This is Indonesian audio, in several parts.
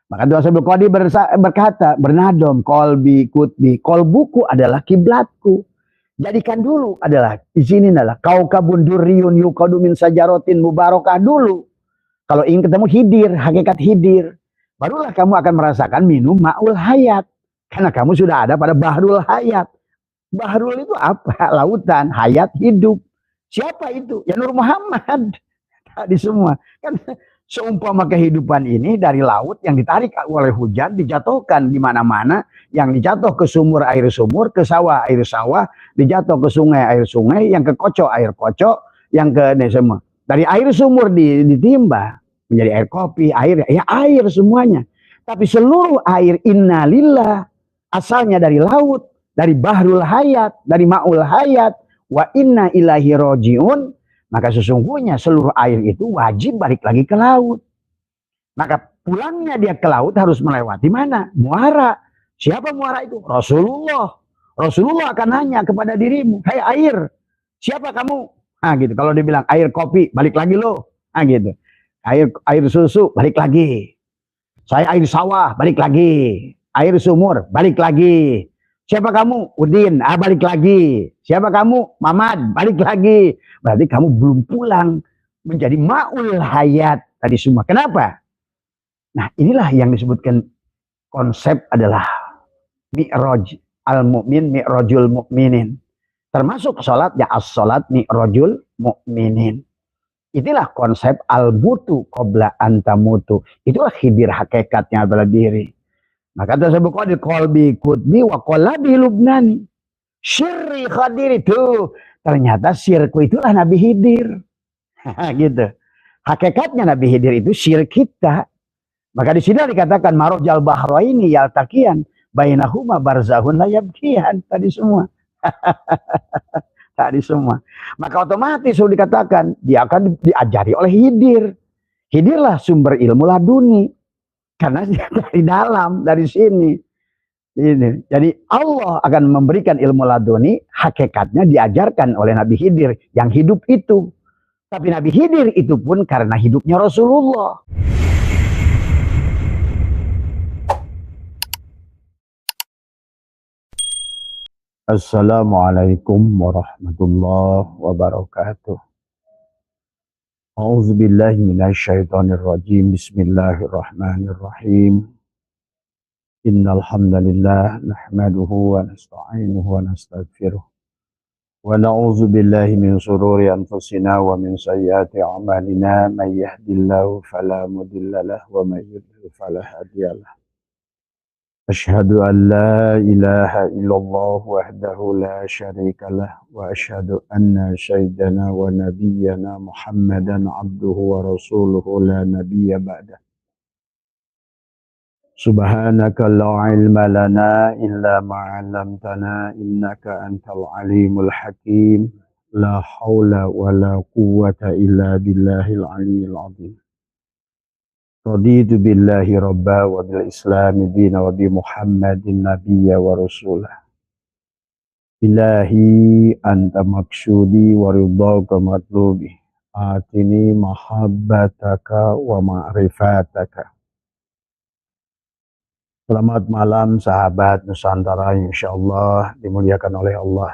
Maka Tuhan Abdul Qadir berkata, bernadom, kolbi, kutbi, kolbuku adalah kiblatku. Jadikan dulu adalah, di sini adalah, kau kabun duriyun yukadu min sajarotin mubarakah dulu. Kalau ingin ketemu hidir, hakikat hidir, barulah kamu akan merasakan minum ma'ul hayat. Karena kamu sudah ada pada bahrul hayat. Bahrul itu apa? Lautan, hayat, hidup. Siapa itu? Ya Nur Muhammad. Tadi semua. Kan seumpama kehidupan ini dari laut yang ditarik oleh hujan, dijatuhkan di mana-mana, yang dijatuh ke sumur air sumur, ke sawah air sawah, dijatuh ke sungai air sungai, yang ke kocok air kocok, yang ke ini semua. Dari air sumur ditimba menjadi air kopi, air ya air semuanya. Tapi seluruh air innalillah asalnya dari laut, dari bahrul hayat, dari ma'ul hayat, wa inna ilahi rojiun. Maka sesungguhnya seluruh air itu wajib balik lagi ke laut. Maka pulangnya dia ke laut harus melewati mana? Muara. Siapa muara itu? Rasulullah. Rasulullah akan nanya kepada dirimu, hai air, siapa kamu? Nah gitu. Kalau dia bilang air kopi, balik lagi lo. Nah gitu. Air susu, balik lagi. Saya air sawah, balik lagi. Air sumur, balik lagi. Siapa kamu? Udin, balik lagi. Siapa kamu? Mamad, balik lagi. Berarti kamu belum pulang menjadi ma'ul hayat tadi semua. Kenapa? Nah inilah yang disebutkan konsep adalah mi'raj al-mu'min, mi'rajul mu'minin. Termasuk sholat, ya as-sholat mi'rajul mu'minin. Inilah konsep al-butu qabla antamutu. Itulah hidir hakikatnya adalah diri. Maka tersebut qadir qalbi kutbi wa qalabi lubnani. Syirri khadir itu. Ternyata syirku itulah Nabi Hidir. Gitu. Hakikatnya Nabi Hidir itu syir kita. Maka di sini dikatakan marojal bahraini yaltaqiyan bainahuma barzahun la yabqiyan. Tadi semua. Tadi semua. Maka otomatis sudah dikatakan dia akan diajari oleh Hidir. Hidirlah sumber ilmu laduni. Karena dari dalam, dari sini. Ini. Jadi Allah akan memberikan ilmu laduni, hakikatnya diajarkan oleh Nabi Hidir yang hidup itu. Tapi Nabi Hidir itu pun karena hidupnya Rasulullah. Assalamualaikum warahmatullahi wabarakatuh. A'udzu billahi minasyaitonir rajim. Bismillahirrahmanirrahim. Innal hamdalillah nahmaduhu wa nasta'inuhu wa nastaghfiruh. Wa na'udzu billahi min shururi anfusina wa min sayyiati a'malina. May yahdihillahu fala mudilla lahu wa may yudlil fala hadiyalah. Asyhadu an la ilaha illallah wahdahu la syarika lah wa asyhadu anna sayyidana wa nabiyyana Muhammadan abduhu wa rasuluhu la nabiyya ba'dah. Subhanaka la ilma lana illa ma 'allamtana innaka antal alimul hakim. La haula wa la quwwata illa billahil aliyyil azim. Raditu billahi rabba wa bil islami dina wa bi Muhammadin nabiyya wa rasulah. Ilahi anta maksudi wa ridhaka matlubi. Atini mahabbataka wa ma'rifataka. Selamat malam sahabat Nusantara yang insyaallah dimuliakan oleh Allah.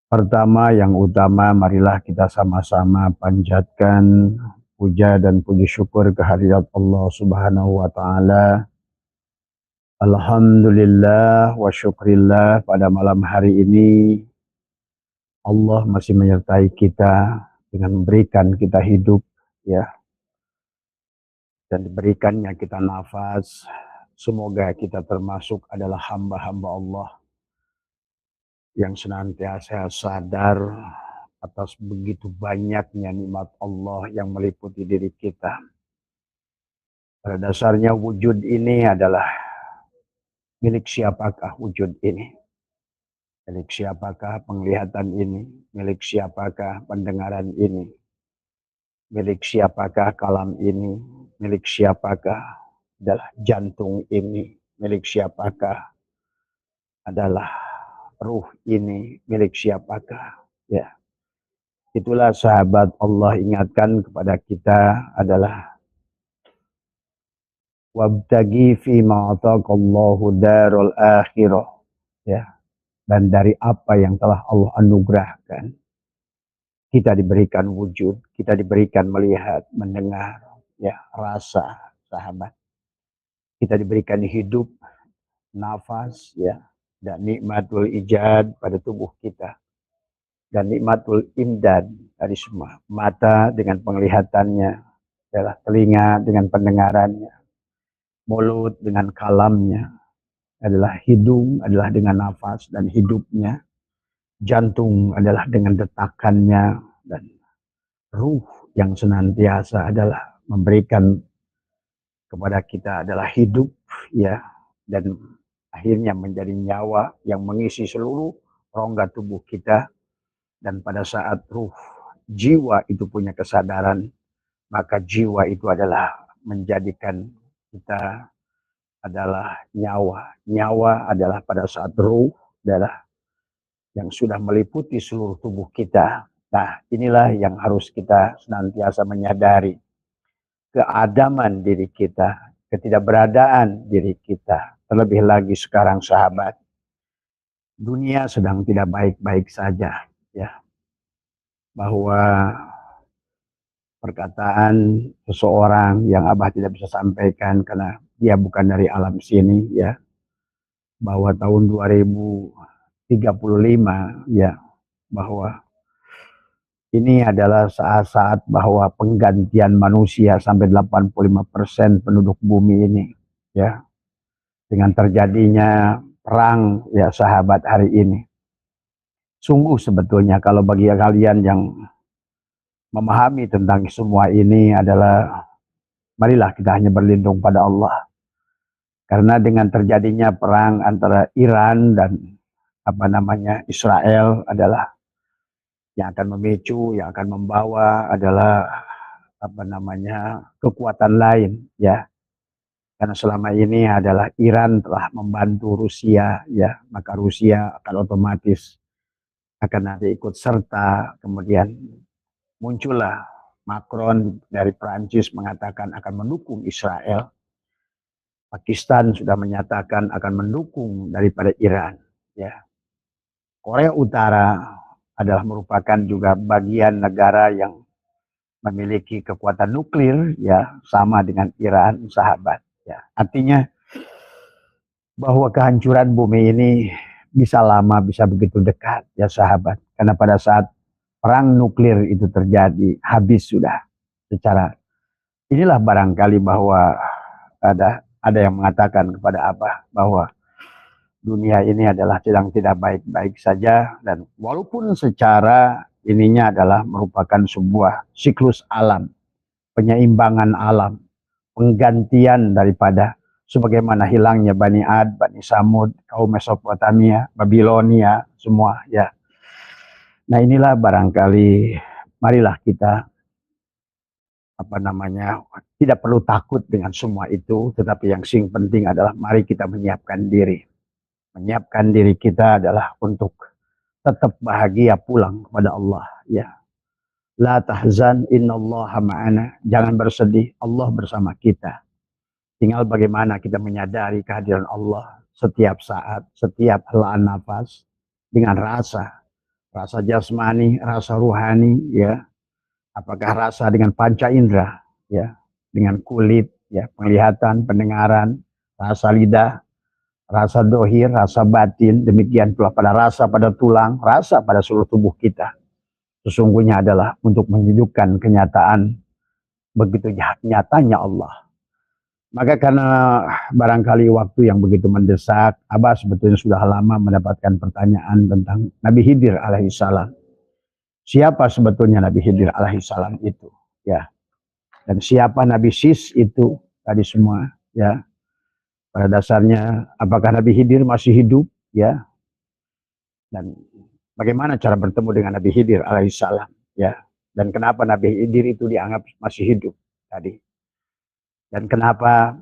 Pertama yang utama marilah kita sama-sama panjatkan puja dan puji syukur kehadirat Allah Subhanahu wa taala. Alhamdulillah wa syukrillah pada malam hari ini Allah masih menyertai kita dengan memberikan kita hidup ya. Dan diberikannya kita nafas. Semoga kita termasuk adalah hamba-hamba Allah yang senantiasa sadar atas begitu banyaknya nikmat Allah yang meliputi diri kita. Pada dasarnya wujud ini adalah milik siapakah wujud ini? Milik siapakah penglihatan ini? Milik siapakah pendengaran ini? Milik siapakah kalam ini? Milik siapakah adalah jantung ini? Milik siapakah adalah ruh ini? Milik siapakah? Ya. Itulah sahabat Allah ingatkan kepada kita adalah wabtagi fima ataqallahu darul akhirah, ya. Dan dari apa yang telah Allah anugerahkan, kita diberikan wujud, kita diberikan melihat, mendengar, ya, rasa, sahabat. Kita diberikan hidup, nafas, ya, dan nikmatul ijad pada tubuh kita, dan nikmatul imdad dari semua. Mata dengan penglihatannya, adalah telinga dengan pendengarannya, mulut dengan kalamnya, adalah hidung adalah dengan nafas dan hidupnya, jantung adalah dengan detakannya, dan ruh yang senantiasa adalah memberikan kepada kita adalah hidup, ya, dan akhirnya menjadi nyawa yang mengisi seluruh rongga tubuh kita. Dan pada saat ruh, jiwa itu punya kesadaran, maka jiwa itu adalah menjadikan kita adalah nyawa. Nyawa adalah pada saat ruh adalah yang sudah meliputi seluruh tubuh kita. Nah, inilah yang harus kita senantiasa menyadari. Keadaman diri kita, ketidakberadaan diri kita. Terlebih lagi sekarang, sahabat, dunia sedang tidak baik-baik saja, ya. Bahwa perkataan seseorang yang Abah tidak bisa sampaikan karena dia bukan dari alam sini, ya, bahwa tahun 2035, ya, bahwa ini adalah saat-saat bahwa penggantian manusia sampai 85% penduduk bumi ini, ya, dengan terjadinya perang, ya, sahabat, hari ini. Sungguh sebetulnya kalau bagi kalian yang memahami tentang semua ini adalah, marilah kita hanya berlindung pada Allah. Karena dengan terjadinya perang antara Iran dan Israel adalah yang akan memicu, yang akan membawa adalah kekuatan lain, ya. Karena selama ini adalah Iran telah membantu Rusia, ya, maka Rusia akan otomatis akan nanti ikut serta. Kemudian muncullah Macron dari Prancis mengatakan akan mendukung Israel. Pakistan sudah menyatakan akan mendukung daripada Iran, ya. Korea Utara adalah merupakan juga bagian negara yang memiliki kekuatan nuklir, ya, sama dengan Iran, sahabat, ya. Artinya bahwa kehancuran bumi ini bisa lama, bisa begitu dekat, ya, sahabat. Karena pada saat perang nuklir itu terjadi, habis sudah secara. Inilah barangkali bahwa ada yang mengatakan kepada Abah bahwa dunia ini adalah sedang tidak baik-baik saja, dan walaupun secara ininya adalah merupakan sebuah siklus alam, penyeimbangan alam, penggantian daripada sebagaimana hilangnya Bani Ad, Bani Samud, kaum Mesopotamia, Babilonia, semua, ya. Nah, inilah barangkali marilah kita tidak perlu takut dengan semua itu, tetapi yang sing penting adalah mari kita menyiapkan diri. Menyiapkan diri kita adalah untuk tetap bahagia pulang kepada Allah, ya. La tahzan innallaha ma'ana. Jangan bersedih, Allah bersama kita. Tinggal bagaimana kita menyadari kehadiran Allah setiap saat, setiap helaan nafas, dengan rasa jasmani, rasa ruhani, ya. Apakah rasa dengan panca indera, ya, dengan kulit, ya, penglihatan, pendengaran, rasa lidah, rasa dohir, rasa batin, demikian pula pada rasa pada tulang, rasa pada seluruh tubuh kita. Sesungguhnya adalah untuk menunjukkan kenyataan begitu nyatanya Allah. Maka karena barangkali waktu yang begitu mendesak, Abah sebetulnya sudah lama mendapatkan pertanyaan tentang Nabi Khidir alaihissalam. Siapa sebetulnya Nabi Khidir alaihissalam itu, ya? Dan siapa Nabi Sis itu tadi semua, ya? Pada dasarnya apakah Nabi Khidir masih hidup, ya? Dan bagaimana cara bertemu dengan Nabi Khidir alaihissalam, ya? Dan kenapa Nabi Khidir itu dianggap masih hidup tadi? Dan kenapa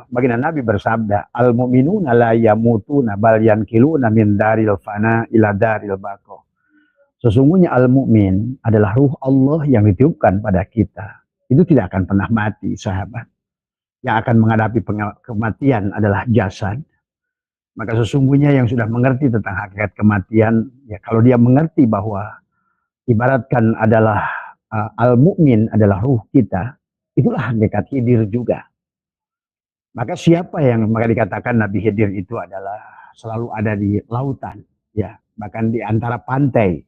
baginda Nabi bersabda, al mu'minuna la yamutuna bal yankiluna min daril fana ila daril baqa. Sesungguhnya al-mu'min adalah ruh Allah yang ditiupkan pada kita. Itu tidak akan pernah mati, sahabat. yang akan menghadapi kematian adalah jasad. Maka sesungguhnya yang sudah mengerti tentang hakikat kematian, ya kalau dia mengerti bahwa ibaratkan adalah al-mu'min adalah ruh kita, itulah hakikat Khidir juga. Maka siapa yang maka dikatakan Nabi Khidir itu adalah selalu ada di lautan, ya bahkan di antara pantai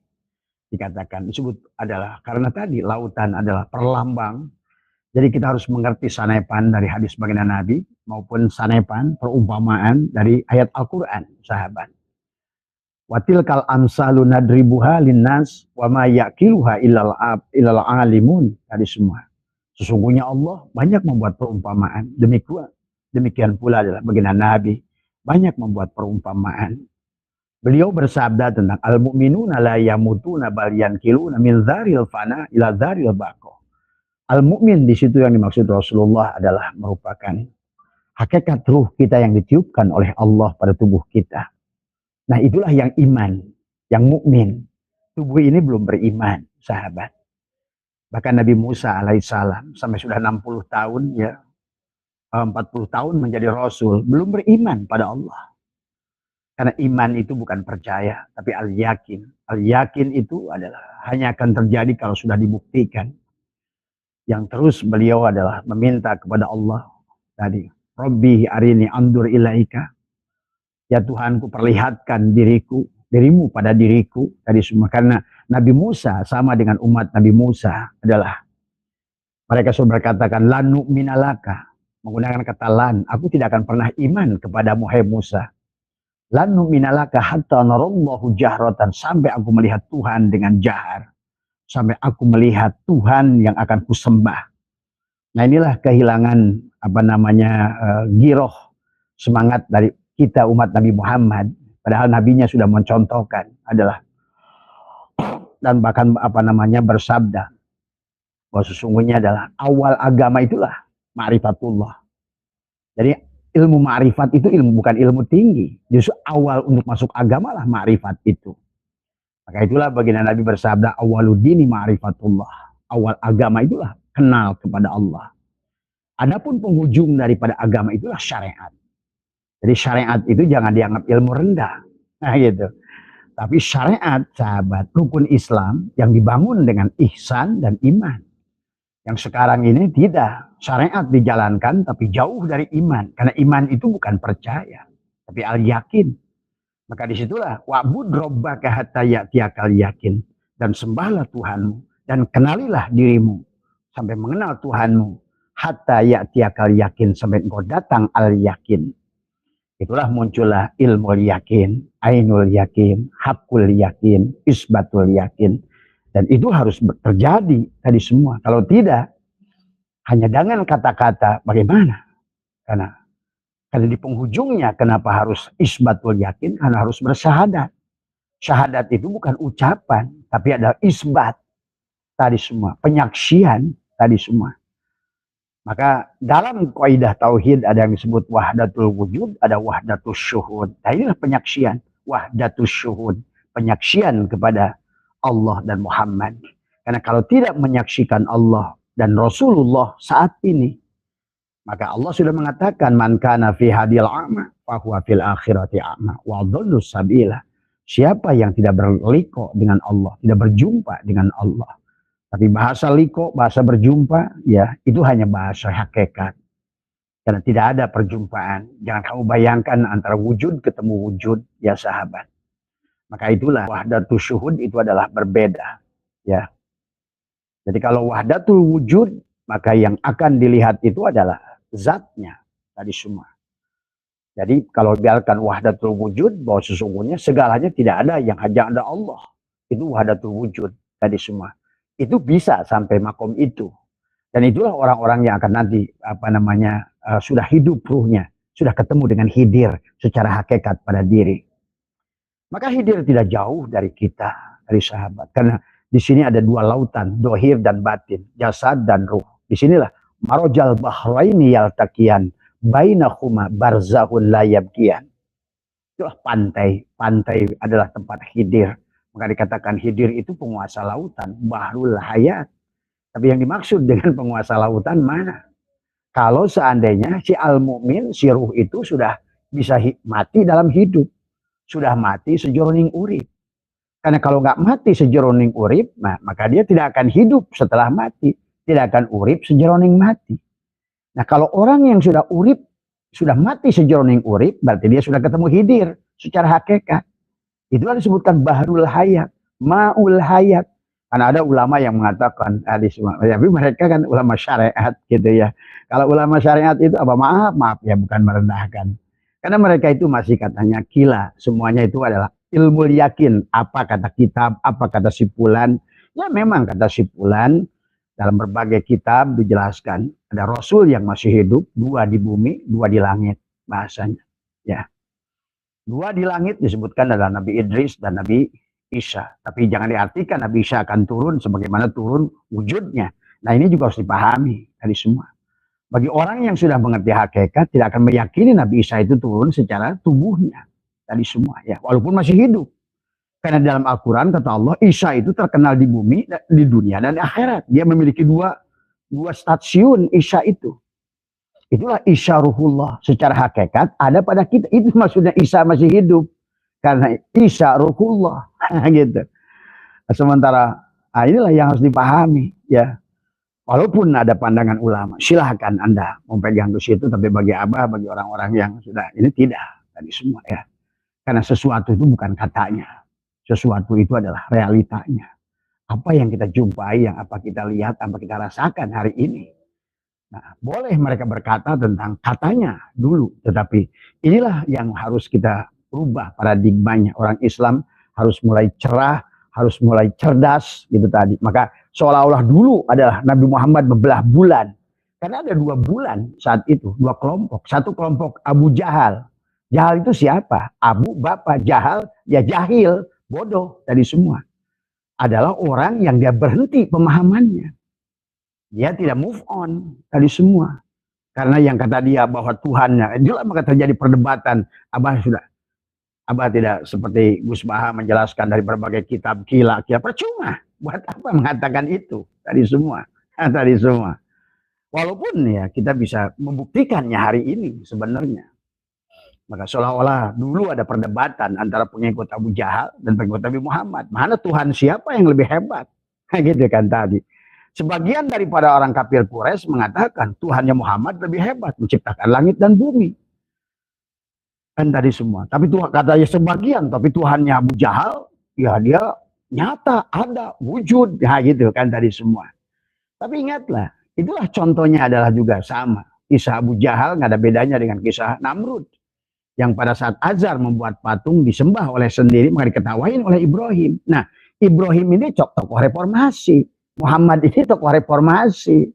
dikatakan disebut adalah karena tadi lautan adalah perlambang. Jadi kita harus mengerti sanepan dari hadis baginda Nabi maupun sanepan perumpamaan dari ayat Al-Quran, sahabat. Watil kal amsalu nadribuha linnas wa ma yaqiluha illal alimun. Tadi semua. Sesungguhnya Allah banyak membuat perumpamaan. Demikian pula adalah baginda Nabi banyak membuat perumpamaan. Beliau bersabda tentang al-mu'minuna la yamutuna bal yanqiluna min dzaril fana ila dzaril baqa. Al-mu'min di situ yang dimaksud Rasulullah adalah merupakan hakikat ruh kita yang ditiupkan oleh Allah pada tubuh kita. Nah itulah yang iman, yang mukmin. Tubuh ini belum beriman, sahabat. Bahkan Nabi Musa alaihissalam sampai sudah 60 tahun ya, 40 tahun menjadi Rasul, belum beriman pada Allah. Karena iman itu bukan percaya, tapi al-yakin. Al-yakin itu adalah hanya akan terjadi kalau sudah dibuktikan. Yang terus beliau adalah meminta kepada Allah tadi, Rabbi arini andur ilaika. Ya Tuhanku perlihatkan dirimu pada diriku tadi semua. Karena Nabi Musa sama dengan umat Nabi Musa adalah mereka sudah berkatakan lan nu'minalaka, menggunakan kata lan, aku tidak akan pernah iman kepadamu hai Musa. Lan nu'minalaka hatta narallahu jahratan, sampai aku melihat Tuhan dengan jahar. Sampai aku melihat Tuhan yang akan kusembah. Nah inilah kehilangan giroh semangat dari kita umat Nabi Muhammad. Padahal nabinya sudah mencontohkan adalah dan bahkan bersabda bahwa sesungguhnya adalah awal agama itulah ma'rifatullah. Jadi ilmu ma'rifat itu bukan ilmu tinggi. Justru awal untuk masuk agama lah ma'rifat itu. Maka itulah baginda Nabi bersabda awaludini ma'rifatullah. Awal agama itulah kenal kepada Allah. Adapun penghujung daripada agama itulah syariat. Jadi syariat itu jangan dianggap ilmu rendah. Nah gitu. Tapi syariat, sahabat, rukun Islam yang dibangun dengan ihsan dan iman. Yang sekarang ini tidak. Syariat dijalankan tapi jauh dari iman. Karena iman itu bukan percaya. Tapi al-yakin. Maka disitulah wa'bud rabbaka hatta ya'tiyakal yakin, dan sembahlah Tuhanmu dan kenalilah dirimu sampai mengenal Tuhanmu hatta ya'tiyakal yakin, sampai engkau datang al yakin. Itulah muncullah ilmu yakin, ainul yakin, hakul yakin, isbatul yakin, dan itu harus terjadi tadi semua. Kalau tidak hanya dengan kata-kata bagaimana? Karena di penghujungnya kenapa harus isbatul yakin? Karena harus bersyahadat. Syahadat itu bukan ucapan, tapi adalah isbat tadi semua, penyaksian tadi semua. Maka dalam kaidah tauhid ada yang disebut wahdatul wujud, ada wahdatul syuhud. Nah inilah penyaksian, wahdatul syuhud, penyaksian kepada Allah dan Muhammad. Karena kalau tidak menyaksikan Allah dan Rasulullah saat ini, maka Allah sudah mengatakan man kana fi hadil a'ma fa huwa fil akhirati a'ma wa dhallus sabila. Siapa yang tidak berliko dengan Allah, tidak berjumpa dengan Allah. Tapi bahasa liko, bahasa berjumpa, ya itu hanya bahasa hakikat. Karena tidak ada perjumpaan. Jangan kamu bayangkan antara wujud ketemu wujud, ya sahabat. Maka itulah wahdatul syuhud itu adalah berbeda, ya. Jadi kalau wahdatul wujud, maka yang akan dilihat itu adalah zatnya tadi semua. Jadi kalau biarkan wahdatul wujud, bahwa sesungguhnya segalanya tidak ada yang hanya ada Allah. Itu wahdatul wujud tadi semua. Itu bisa sampai makom itu. Dan itulah orang-orang yang akan nanti sudah hidup ruhnya, sudah ketemu dengan Khidir secara hakikat pada diri. Maka Khidir tidak jauh dari kita, dari sahabat. Karena di sini ada dua lautan, dohir dan batin, jasad dan ruh. Di sinilah marojal bahraini yaltaqiyan bainahuma barzahun la yabqiyan. Itulah pantai. Pantai adalah tempat Khidir. Maka dikatakan Khidir itu penguasa lautan, bahrul hayat. Tapi yang dimaksud dengan penguasa lautan mana? Kalau seandainya si al-mu'min, si ruh itu sudah bisa mati dalam hidup. Sudah mati sejroning urip. Karena kalau nggak mati sejroning urip, nah, maka dia tidak akan hidup setelah mati. Tidak akan urip sejroning mati. Nah kalau orang yang sudah urip, sudah mati sejroning urip, berarti dia sudah ketemu hidir secara hakikat. Itulah disebutkan bahrul hayat, ma'ul hayat. Karena ada ulama yang mengatakan, tapi mereka kan ulama syariat gitu ya. Kalau ulama syariat itu apa? Maaf ya, bukan merendahkan. Karena mereka itu masih katanya gila. Semuanya itu adalah ilmu yakin. Apa kata kitab, apa kata sipulan. Ya memang kata sipulan, dalam berbagai kitab dijelaskan. Ada Rasul yang masih hidup, 2 di bumi, 2 di langit bahasanya. Ya. 2 di langit disebutkan adalah Nabi Idris dan Nabi Isa. Tapi jangan diartikan Nabi Isa akan turun sebagaimana turun wujudnya. Nah ini juga harus dipahami dari semua. Bagi orang yang sudah mengerti hakikat, tidak akan meyakini Nabi Isa itu turun secara tubuhnya. Dari semua ya, walaupun masih hidup. Karena dalam Al-Quran kata Allah, Isa itu terkenal di bumi, di dunia dan di akhirat. Dia memiliki dua stasiun Isa itu. Itulah Isa ruhullah. Secara hakikat ada pada kita. Itu maksudnya Isa masih hidup. Karena Isa ruhullah. Gitu. Sementara inilah yang harus dipahami ya. Walaupun ada pandangan ulama, silahkan Anda memegang ke situ, tapi bagi Abah, bagi orang-orang yang sudah ini tidak tadi semua ya. Karena sesuatu itu bukan katanya. Sesuatu itu adalah realitanya. Apa yang kita jumpai, yang apa kita lihat, apa kita rasakan hari ini. Nah, boleh mereka berkata tentang katanya dulu, tetapi inilah yang harus kita rubah paradigmanya. Orang Islam harus mulai cerah, harus mulai cerdas gitu tadi. Maka seolah-olah dulu adalah Nabi Muhammad membelah bulan. Karena ada 2 bulan saat itu, 2 kelompok. Satu kelompok Abu Jahal. Jahal itu siapa? Abu, bapak, Jahal, ya jahil, bodoh dari semua. Adalah orang yang dia berhenti pemahamannya. Dia tidak move on dari semua. Karena yang kata dia bahwa Tuhannya, itulah maka terjadi perdebatan. Abah tidak seperti Gus Baha menjelaskan dari berbagai kitab kila percuma. Buat apa mengatakan itu? Tadi semua. Tadi semua. Walaupun ya kita bisa membuktikannya hari ini sebenarnya. Maka seolah-olah dulu ada perdebatan antara pengikut Abu Jahal dan pengikut Nabi Muhammad. Mana Tuhan siapa yang lebih hebat? Gitu kan tadi. Sebagian daripada orang kafir Quraisy mengatakan Tuhannya Muhammad lebih hebat menciptakan langit dan bumi. Kan tadi semua. Tapi Tuhan katanya sebagian, tapi Tuhannya Abu Jahal, ya dia nyata, ada, wujud. Ya gitu kan tadi semua. Tapi ingatlah, itulah contohnya adalah juga sama. Kisah Abu Jahal nggak ada bedanya dengan kisah Namrud. Yang pada saat Azar membuat patung disembah oleh sendiri, maka diketawain oleh Ibrahim. Nah, Ibrahim ini tokoh reformasi. Muhammad ini tokoh reformasi.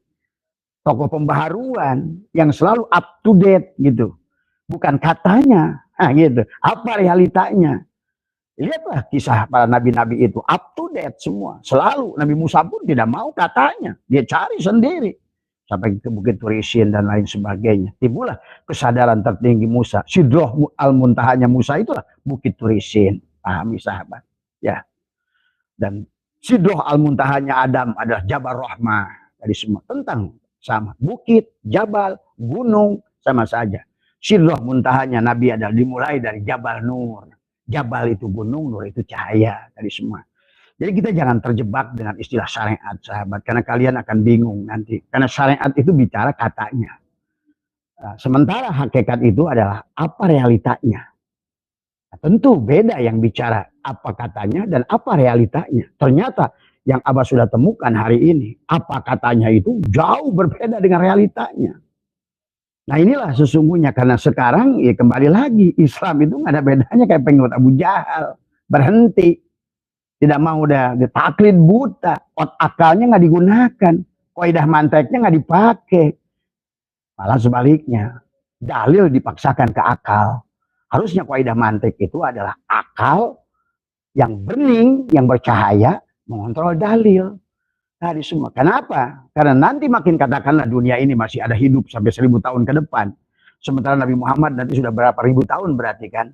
Tokoh pembaharuan yang selalu up to date gitu. Bukan katanya, gitu. Apa realitanya? Lihatlah kisah para nabi-nabi itu up to date semua. Selalu Nabi Musa pun tidak mau katanya, dia cari sendiri sampai ke Bukit Turisin dan lain sebagainya. Timbullah kesadaran tertinggi Musa. Sidroh al-muntahanya Musa itulah Bukit Turisin. Pahami sahabat? Ya. Dan Sidroh al-muntahanya Adam adalah Jabal Rahmah. Dari semua tentang sama. Bukit, jabal, gunung sama saja. Sidroh muntahanya Nabi adalah dimulai dari Jabal Nur. Jabal itu gunung, nur itu cahaya. Dari semua. Jadi kita jangan terjebak dengan istilah syariat, sahabat. Karena kalian akan bingung nanti. Karena syariat itu bicara katanya. Sementara hakikat itu adalah apa realitanya. Nah, tentu beda yang bicara apa katanya dan apa realitanya. Ternyata yang Abah sudah temukan hari ini, apa katanya itu jauh berbeda dengan realitanya. Nah inilah sesungguhnya, karena sekarang ya kembali lagi Islam itu nggak ada bedanya kayak pengikut Abu Jahal. Berhenti. Tidak mau udah ditaklid buta. Akalnya nggak digunakan. Kaidah manteknya nggak dipakai. Malah sebaliknya. Dalil dipaksakan ke akal. Harusnya kaidah mantek itu adalah akal yang bening, yang bercahaya, mengontrol dalil. Tadi semua. Kenapa? Karena nanti makin katakanlah dunia ini masih ada hidup sampai 1000 tahun ke depan. Sementara Nabi Muhammad nanti sudah berapa ribu tahun berarti kan.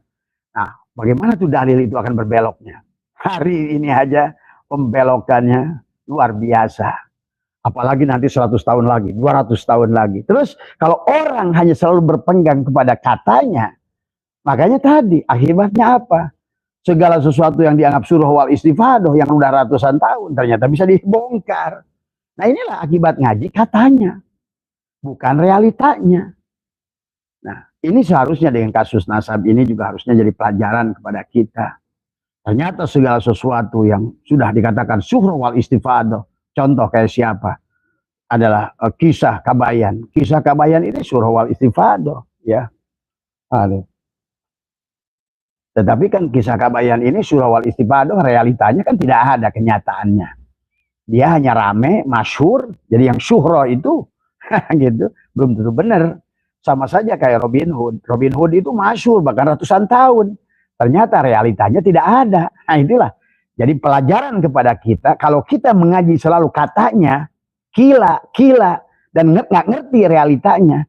Nah, bagaimana tuh dalil itu akan berbeloknya? Hari ini aja pembelokannya luar biasa. Apalagi nanti 100 tahun lagi, 200 tahun lagi. Terus kalau orang hanya selalu berpegang kepada katanya, makanya tadi akibatnya apa? Segala sesuatu yang dianggap suruh wal istifadoh yang udah ratusan tahun ternyata bisa dibongkar. Nah inilah akibat ngaji katanya, bukan realitanya. Nah ini seharusnya dengan kasus nasab ini juga harusnya jadi pelajaran kepada kita. Ternyata segala sesuatu yang sudah dikatakan suruh wal istifadoh, contoh kayak siapa? Adalah kisah Kabayan. Kisah Kabayan ini surah wal istifadoh, ya. Aduh. Tetapi kan kisah Kabayan ini surah wal istifadoh realitanya kan tidak ada kenyataannya. Dia hanya rame, masyhur, jadi yang syuhro itu gitu, belum tentu benar. Sama saja kayak Robin Hood. Robin Hood itu masyhur bahkan ratusan tahun. Ternyata realitanya tidak ada. Nah itulah. Jadi pelajaran kepada kita, kalau kita mengaji selalu katanya, kila, dan nggak ngerti realitanya,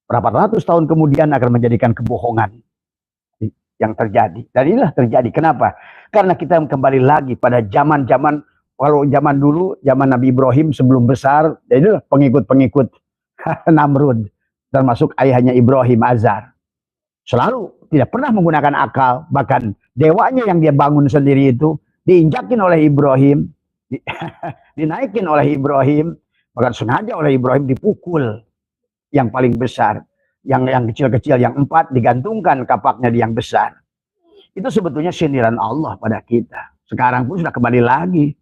berapa ratus tahun kemudian akan menjadikan kebohongan yang terjadi. Dan inilah terjadi. Kenapa? Karena kita kembali lagi pada zaman-zaman, kalau zaman dulu, zaman Nabi Ibrahim sebelum besar, inilah pengikut-pengikut Namrud, termasuk ayahnya Ibrahim, Azar. Selalu tidak pernah menggunakan akal, bahkan dewanya yang dia bangun sendiri itu diinjakin oleh Ibrahim, dinaikin oleh Ibrahim, bahkan sengaja oleh Ibrahim dipukul yang paling besar, yang kecil-kecil, yang 4 digantungkan kapaknya di yang besar. Itu sebetulnya sindiran Allah pada kita. Sekarang pun sudah kembali lagi,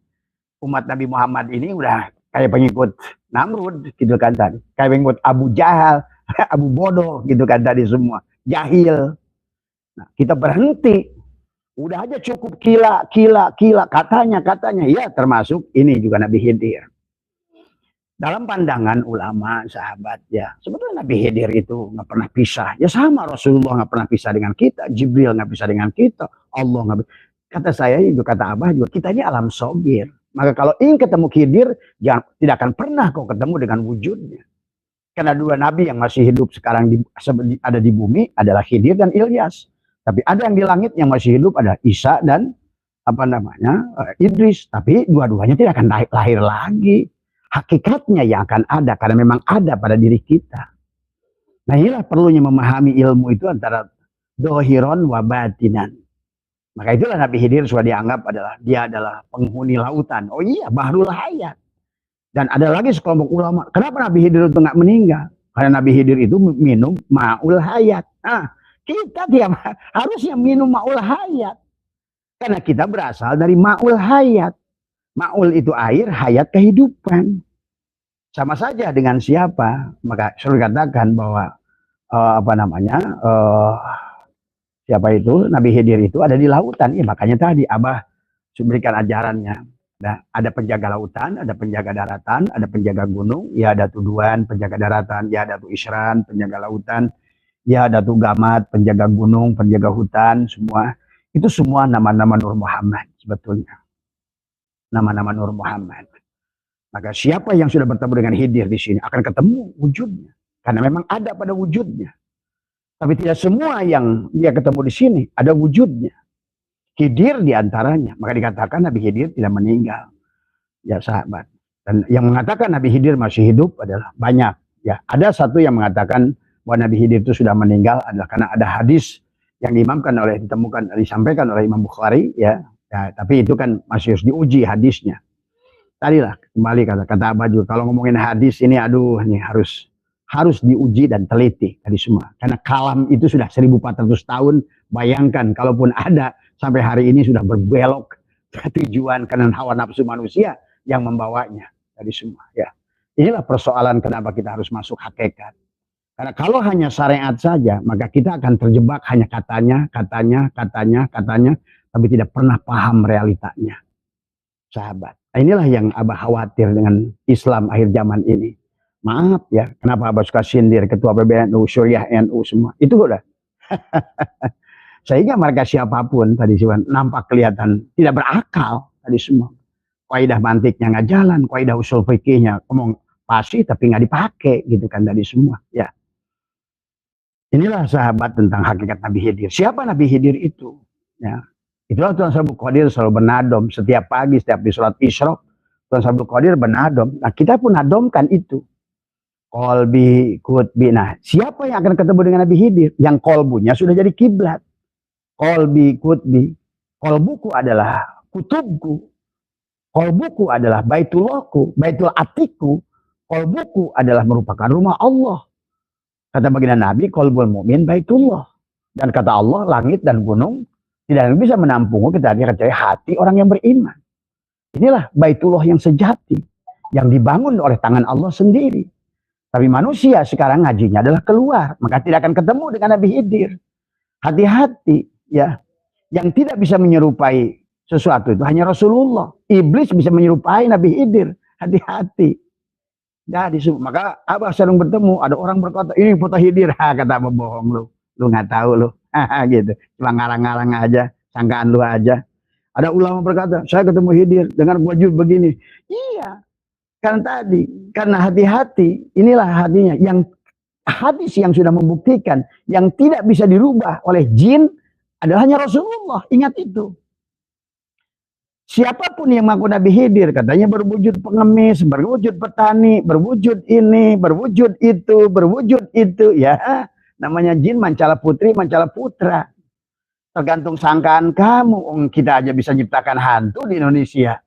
umat Nabi Muhammad ini udah kayak pengikut Namrud gitu kan tadi, kayak pengikut Abu Jahal, Abu Bodoh gitu kan tadi, semua jahil. Nah, kita berhenti. Udah aja cukup kila, katanya, ya termasuk ini juga Nabi Khidir. Dalam pandangan ulama, sahabat, ya sebetulnya Nabi Khidir itu nggak pernah pisah. Ya sama Rasulullah nggak pernah pisah dengan kita, Jibril nggak pisah dengan kita, Allah nggak. Kata saya juga, kata Abah juga, kita ini alam sogir. Maka kalau ingin ketemu Khidir, tidak akan pernah kau ketemu dengan wujudnya. Karena 2 nabi yang masih hidup sekarang ada di bumi adalah Khidir dan Ilyas. Tapi ada yang di langit yang masih hidup, ada Isa dan Idris. Tapi dua-duanya tidak akan lahir lagi. Hakikatnya yang akan ada karena memang ada pada diri kita. Nah inilah perlunya memahami ilmu itu antara dohiron wa batinan. Maka itulah Nabi Khidir sudah dianggap dia adalah penghuni lautan. Oh iya, bahrul hayat. Dan ada lagi sekelompok ulama, kenapa Nabi Khidir itu nggak meninggal? Karena Nabi Khidir itu minum ma'ul hayat. Nah, kita harusnya minum ma'ul hayat. Karena kita berasal dari ma'ul hayat. Ma'ul itu air, hayat kehidupan. Sama saja dengan siapa? Maka sudah katakan bahwa siapa itu? Nabi Khidir itu ada di lautan. Ya, makanya tadi Abah berikan ajarannya. Nah, ada penjaga lautan, ada penjaga daratan, ada penjaga gunung, ya ada Tuduhan, penjaga daratan, ya ada Isran, penjaga lautan, ya ada Gamat, penjaga gunung, penjaga hutan, semua. Itu semua nama-nama Nur Muhammad sebetulnya. Nama-nama Nur Muhammad. Maka siapa yang sudah bertemu dengan Khidir di sini akan ketemu wujudnya. Karena memang ada pada wujudnya. Tapi tidak semua yang dia ketemu di sini ada wujudnya. Khidir diantaranya. Maka dikatakan Nabi Khidir tidak meninggal. Ya sahabat. Dan yang mengatakan Nabi Khidir masih hidup adalah banyak. Ya, ada satu yang mengatakan bahwa Nabi Khidir itu sudah meninggal adalah karena ada hadis yang disampaikan oleh Imam Bukhari. Ya, tapi itu kan masih harus diuji hadisnya. Tadilah kembali kata Abah juga, kalau ngomongin hadis ini ini harus diuji dan teliti tadi semua. Karena kalam itu sudah 1400 tahun. Bayangkan kalaupun ada sampai hari ini sudah berbelok tujuan karena hawa nafsu manusia yang membawanya tadi semua. Ya, inilah persoalan kenapa kita harus masuk hakikat. Karena kalau hanya syariat saja, maka kita akan terjebak hanya katanya, tapi tidak pernah paham realitanya. Sahabat, inilah yang Abah khawatir dengan Islam akhir zaman ini. Maaf ya, kenapa Abah suka sindir ketua PBNU, Syuriah NU semua. Itu udah. Sehingga mereka siapapun tadi nampak kelihatan tidak berakal tadi semua. Kaidah mantiknya nggak jalan, kaidah usul fikihnya ngomong pasti tapi nggak dipakai gitu kan tadi semua. Ya. Inilah sahabat tentang hakikat Nabi Khidir. Siapa Nabi Khidir itu? Ya. Itulah Tuhan Abu Qadir selalu bernadom setiap pagi, setiap di sholat Isyraq. Tuan Abdul Qadir bernadom. Nah, kita pun nadomkan itu. Kolbi, kutbi. Nah, siapa yang akan ketemu dengan Nabi Khidir? Yang kolbunya sudah jadi kiblat. Kolbi, kutbi. Kolbuku adalah kutubku. Kolbuku adalah baitullahku, baitul atiku. Kolbuku adalah merupakan rumah Allah. Kata baginda Nabi, kolbul mu'min baitullah. Dan kata Allah, langit dan gunung tidak bisa menampungmu kecuali hati orang yang beriman. Inilah baitullah yang sejati, yang dibangun oleh tangan Allah sendiri. Tapi manusia sekarang ngajinya adalah keluar, maka tidak akan ketemu dengan Nabi Khidir. Hati-hati ya, yang tidak bisa menyerupai sesuatu itu hanya Rasulullah. Iblis bisa menyerupai Nabi Khidir. Hati-hati. Jadi maka Abah sering bertemu, ada orang berkata, ini foto Khidir. Kata Abah, bohong lu nggak tahu lu. Gitu. Cuma ngarang-ngarang aja, sangkaan lu aja. Ada ulama berkata, saya ketemu Khidir dengan wajud begini. Iya. Karena hati-hati, inilah hatinya. Yang hadis yang sudah membuktikan, yang tidak bisa dirubah oleh jin adalah hanya Rasulullah. Ingat itu. Siapapun yang mengaku Nabi Khidir, katanya berwujud pengemis, berwujud petani, berwujud ini, berwujud itu. Ya, namanya jin mancala putri, mancala putra. Tergantung sangkaan kamu. Kita aja bisa ciptakan hantu di Indonesia.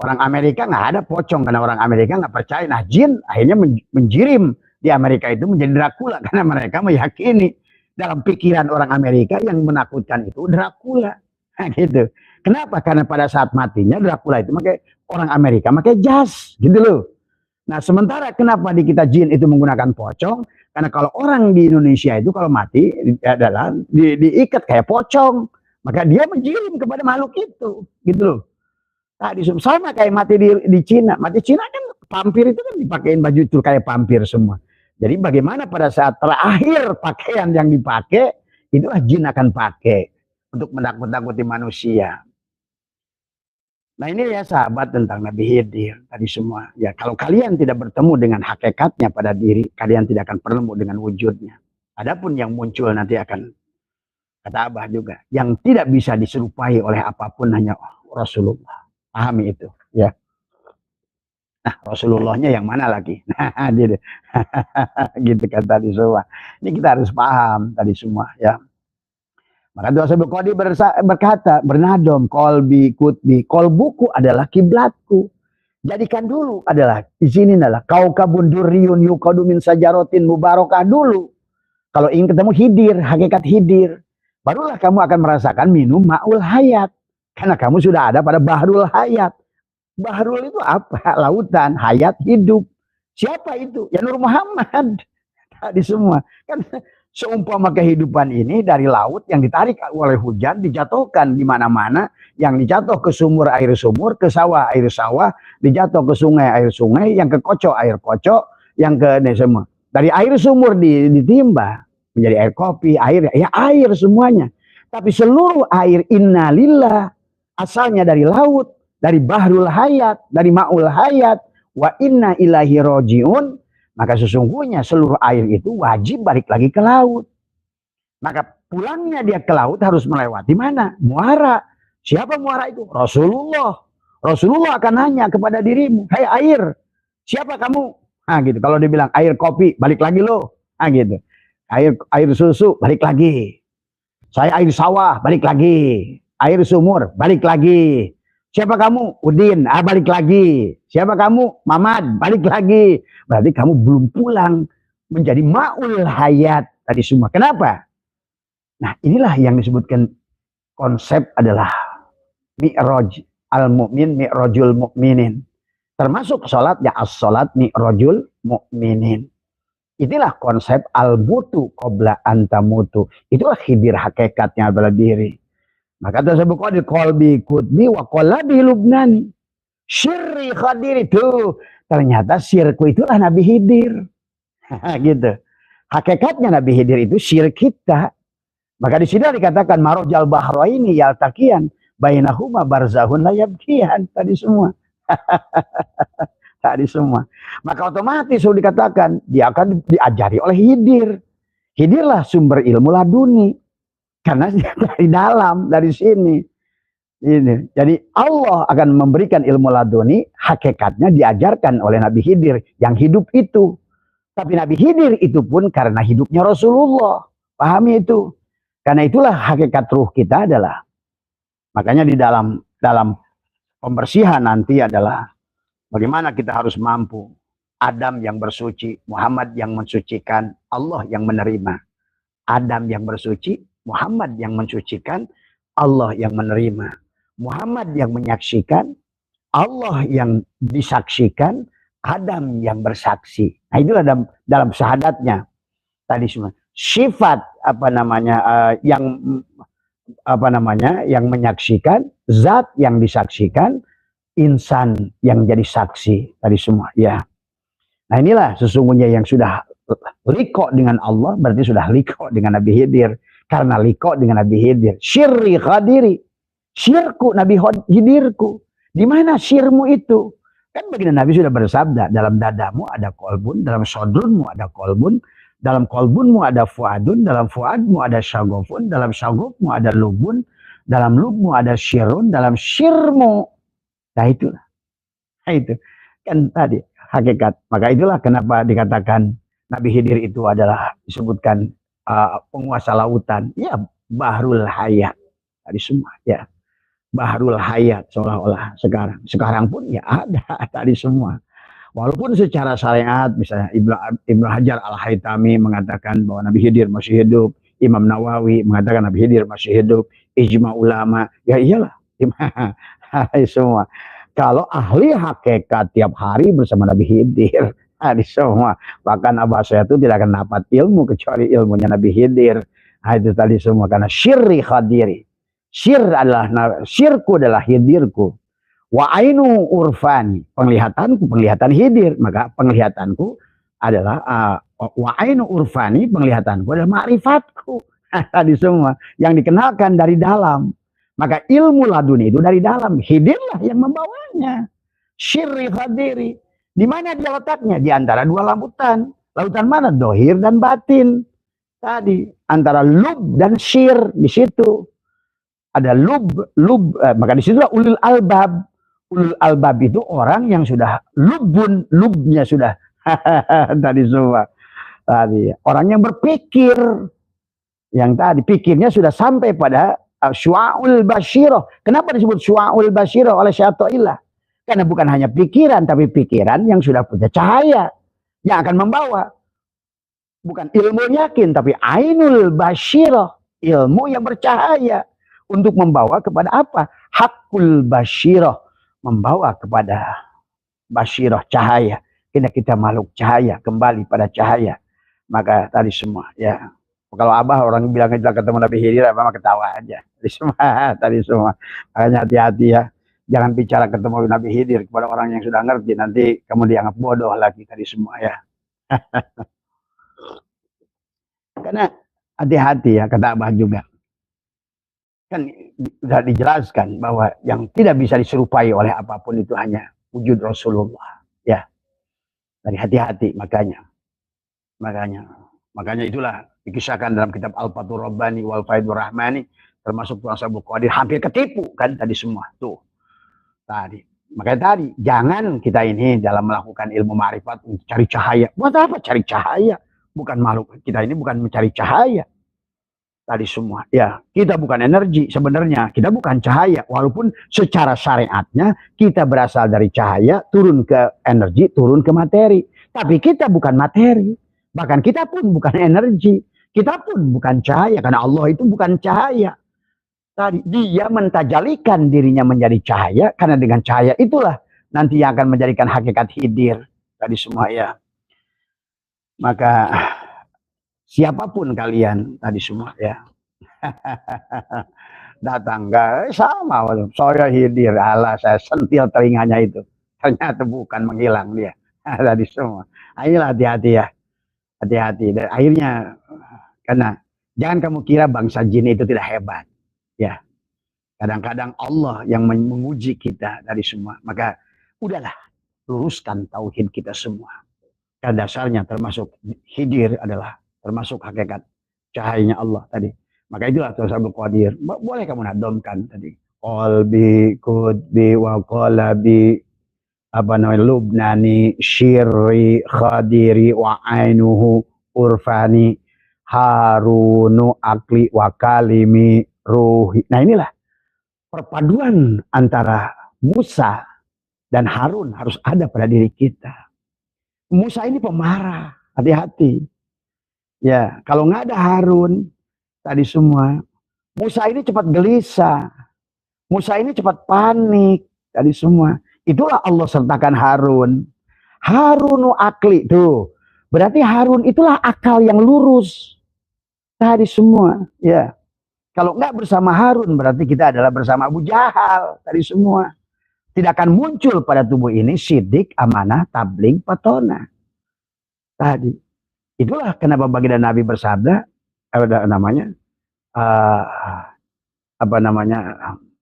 Orang Amerika nggak ada pocong karena orang Amerika nggak percaya. Nah, jin akhirnya menjirim di Amerika itu menjadi Dracula karena mereka meyakini dalam pikiran orang Amerika yang menakutkan itu Dracula. Nah, gitu. Kenapa? Karena pada saat matinya Dracula itu orang Amerika pakai jas, gitu loh. Nah, sementara kenapa di kita jin itu menggunakan pocong? Karena kalau orang di Indonesia itu kalau mati adalah diikat kayak pocong, maka dia menjirim kepada makhluk itu, gitu loh. Tadi sama kayak mati di Cina. Mati Cina kan vampir itu kan dipakein baju itu kayak vampir semua. Jadi bagaimana pada saat terakhir pakaian yang dipakai, itulah jin akan pakai untuk menakut-nakuti manusia. Nah, ini ya sahabat tentang Nabi Khidir tadi semua. Ya, kalau kalian tidak bertemu dengan hakikatnya pada diri, kalian tidak akan bertemu dengan wujudnya. Adapun yang muncul nanti akan, kata Abah juga, yang tidak bisa diserupai oleh apapun hanya Rasulullah. Pahami itu, ya. Nah, Rasulullahnya yang mana lagi? Nah, gitu. Gitu kan tadi semua. Ini kita harus paham tadi semua, ya. Maka Tuan Abdul Qadir berkata, bernadom, kolbi, kutbi, kolbuku adalah kiblatku. Jadikan dulu adalah, di sini adalah, kaukabun durriyun yuqadu min sajarotin mubarakah dulu. Kalau ingin ketemu Khidir, hakikat Khidir, barulah kamu akan merasakan minum ma'ul hayat. Karena kamu sudah ada pada bahrul hayat. Bahrul itu apa? Lautan, hayat, hidup. Siapa itu? Ya Nur Muhammad. Tadi semua. Kan seumpama kehidupan ini dari laut yang ditarik oleh hujan, dijatuhkan di mana-mana. Yang dijatuh ke sumur, air sumur, ke sawah, air sawah. Dijatuh ke sungai, air sungai. Yang ke kocok, air kocok. Yang ke ini semua. Dari air sumur ditimba menjadi air kopi, air. Ya air semuanya. Tapi seluruh air innalillah. Asalnya dari laut, dari bahrul hayat, dari ma'ul hayat, wa inna ilahi rojiun, maka sesungguhnya seluruh air itu wajib balik lagi ke laut. Maka pulangnya dia ke laut harus melewati mana? Muara. Siapa muara itu? Rasulullah. Rasulullah akan nanya kepada dirimu, hai air, siapa kamu? Nah gitu. Kalau dia bilang air kopi, balik lagi lo. Nah gitu. Air susu, balik lagi. Saya air sawah, balik lagi. Air sumur, balik lagi. Siapa kamu? Udin, balik lagi. Siapa kamu? Mamad, balik lagi. Berarti kamu belum pulang menjadi ma'ul hayat tadi semua. Kenapa? Nah, inilah yang disebutkan konsep adalah mi'raj al-mu'min, mi'rajul mu'minin. Termasuk sholat, ya as-sholat mi'rajul mu'minin. Inilah konsep al-mutu qabla antamutu. Itulah Khidir hakikatnya adalah diri. Maka tersebut di kolbi kutbi wa qalabi lubnani. Syirri Khadir itu. Ternyata syirku itulah Nabi Khidir. Gitu. Hakikatnya Nabi Khidir itu syir kita. Maka di sini dikatakan marojal bahraini yaltaqiyan bainahuma barzahun la yabqiyan. Tadi semua. Tadi semua. Maka otomatis sudah dikatakan dia akan diajari oleh Khidir. Khidirlah sumber ilmu laduni. Karena dari dalam, dari sini. Ini. Jadi Allah akan memberikan ilmu laduni, hakikatnya diajarkan oleh Nabi Khidir yang hidup itu. Tapi Nabi Khidir itu pun karena hidupnya Rasulullah. Pahami itu. Karena itulah hakikat ruh kita adalah. Makanya di dalam pembersihan nanti adalah bagaimana kita harus mampu. Adam yang bersuci, Muhammad yang mensucikan, Allah yang menerima. Adam yang bersuci, Muhammad yang mensucikan, Allah yang menerima. Muhammad yang menyaksikan, Allah yang disaksikan, Adam yang bersaksi. Nah itulah dalam syahadatnya tadi semua. Sifat yang menyaksikan, zat yang disaksikan, insan yang jadi saksi tadi semua. Ya. Nah inilah sesungguhnya yang sudah liko dengan Allah berarti sudah liko dengan Nabi Khidir. Karena liko dengan Nabi Khidir. Syirri khadiri. Syirku Nabi Khidirku. Di mana syirmu itu? Kan baginda Nabi sudah bersabda, dalam dadamu ada kolbun, dalam sodrunmu ada kolbun, dalam kolbunmu ada fuadun, dalam fuadmu ada syagofun, dalam syagofmu ada lubun, dalam lubmu ada syirun, dalam syirmu. Nah itulah. Nah itu. Kan tadi hakikat. Maka itulah kenapa dikatakan Nabi Khidir itu adalah disebutkan penguasa lautan. Ya, Bahrul Hayat. Tadi semua ya. Bahrul Hayat seolah-olah sekarang. Sekarang pun ya ada tadi semua. Walaupun secara syariat misalnya Ibnu Hajar Al-Haytami mengatakan bahwa Nabi Khidir masih hidup, Imam Nawawi mengatakan Nabi Khidir masih hidup, ijma ulama, ya iyalah. Semua. Kalau ahli hakikat tiap hari bersama Nabi Khidir, tadi semua. Bahkan Abah saya itu tidak akan dapat ilmu kecuali ilmunya Nabi Khidir. Nah, itu tadi semua karena syirri khadiri. Syirku adalah Khidirku. Wa ainu urfani, penglihatanku, penglihatan Khidir. Maka penglihatanku adalah wa ainu urfani, penglihatanku adalah ma'rifatku. Tadi semua yang dikenalkan dari dalam. Maka ilmu laduni itu dari dalam. Khidirlah yang membawanya. Syirri khadiri. Di mana dia letaknya? Di antara dua lautan. Lautan mana? Dohir dan batin. Tadi antara lub dan syir di situ. Ada maka di situlah ulul albab. Ulul albab itu orang yang sudah lubnya sudah tadi semua. Tadi orang yang berpikir, yang tadi pikirnya sudah sampai pada syu'aul basyirah. Kenapa disebut syu'aul basyirah oleh Syaitanillah? Karena bukan hanya pikiran, tapi pikiran yang sudah punya cahaya yang akan membawa. Bukan ilmu yakin, tapi ainul basyirah, ilmu yang bercahaya. Untuk membawa kepada apa? Hakul basyirah. Membawa kepada basyirah, cahaya. Kita makhluk cahaya, kembali pada cahaya. Maka tadi semua, ya. Kalau Abah orang bilang kita ketemu Nabi Khidir, Abah ketawa aja. Tadi semua. Makanya hati-hati ya. Jangan bicara ketemu Nabi Khidir kepada orang yang sudah ngerti. Nanti kamu dianggap bodoh lagi tadi semua ya. Karena hati-hati ya, kata Abah juga. Kan sudah dijelaskan bahwa yang tidak bisa diserupai oleh apapun itu hanya wujud Rasulullah. Ya, dari hati-hati makanya itulah dikisahkan dalam kitab Al-Fathur Rabbani wal Faidur Rahmani, termasuk Tuan Sabul Qadir hampir ketipu kan tadi semua tuh. Tadi makanya tadi jangan kita ini dalam melakukan ilmu ma'rifat cari cahaya. Buat apa cari cahaya? Bukan makhluk kita ini bukan mencari cahaya. Tadi semua ya, kita bukan energi sebenarnya, kita bukan cahaya, walaupun secara syariatnya kita berasal dari cahaya turun ke energi, turun ke materi, tapi kita bukan materi, bahkan kita pun bukan energi, kita pun bukan cahaya karena Allah itu bukan cahaya. Tadi dia mentajalikan dirinya menjadi cahaya, karena dengan cahaya itulah nanti yang akan menjadikan hakikat Khidir tadi semua ya. Maka siapapun kalian tadi semua ya. Datang enggak sama, saya Khidir, Allah saya sentil telinganya itu. Ternyata bukan, menghilang dia. Tadi semua. Ayolah hati-hati ya. Hati-hati. Dan akhirnya karena jangan kamu kira bangsa jin itu tidak hebat. Ya. Kadang-kadang Allah yang menguji kita dari semua. Maka udahlah, luruskan tauhid kita semua. Karena dasarnya termasuk Khidir adalah termasuk hakikat cahayanya Allah tadi. Maka itulah Tuan Sabul Qadir. Boleh kamu nadomkan tadi. qalbi kutbi wa qalabi apa namanya lubnani syirri khadiri wa ainuhu urfani harunu akli wa kalimi ruhi. Nah inilah perpaduan antara Musa dan Harun harus ada pada diri kita. Musa ini pemarah, hati-hati. Ya, kalau nggak ada Harun tadi semua, Musa ini cepat gelisah. Musa ini cepat panik tadi semua. Itulah Allah sertakan Harun. Harunu akli tuh. Berarti Harun itulah akal yang lurus tadi semua. Ya. Kalau nggak bersama Harun berarti kita adalah bersama Abu Jahal tadi semua. Tidak akan muncul pada tubuh ini sidik, amanah, tabligh, patona. Tadi. Itulah kenapa baginda Nabi bersabda ada namanya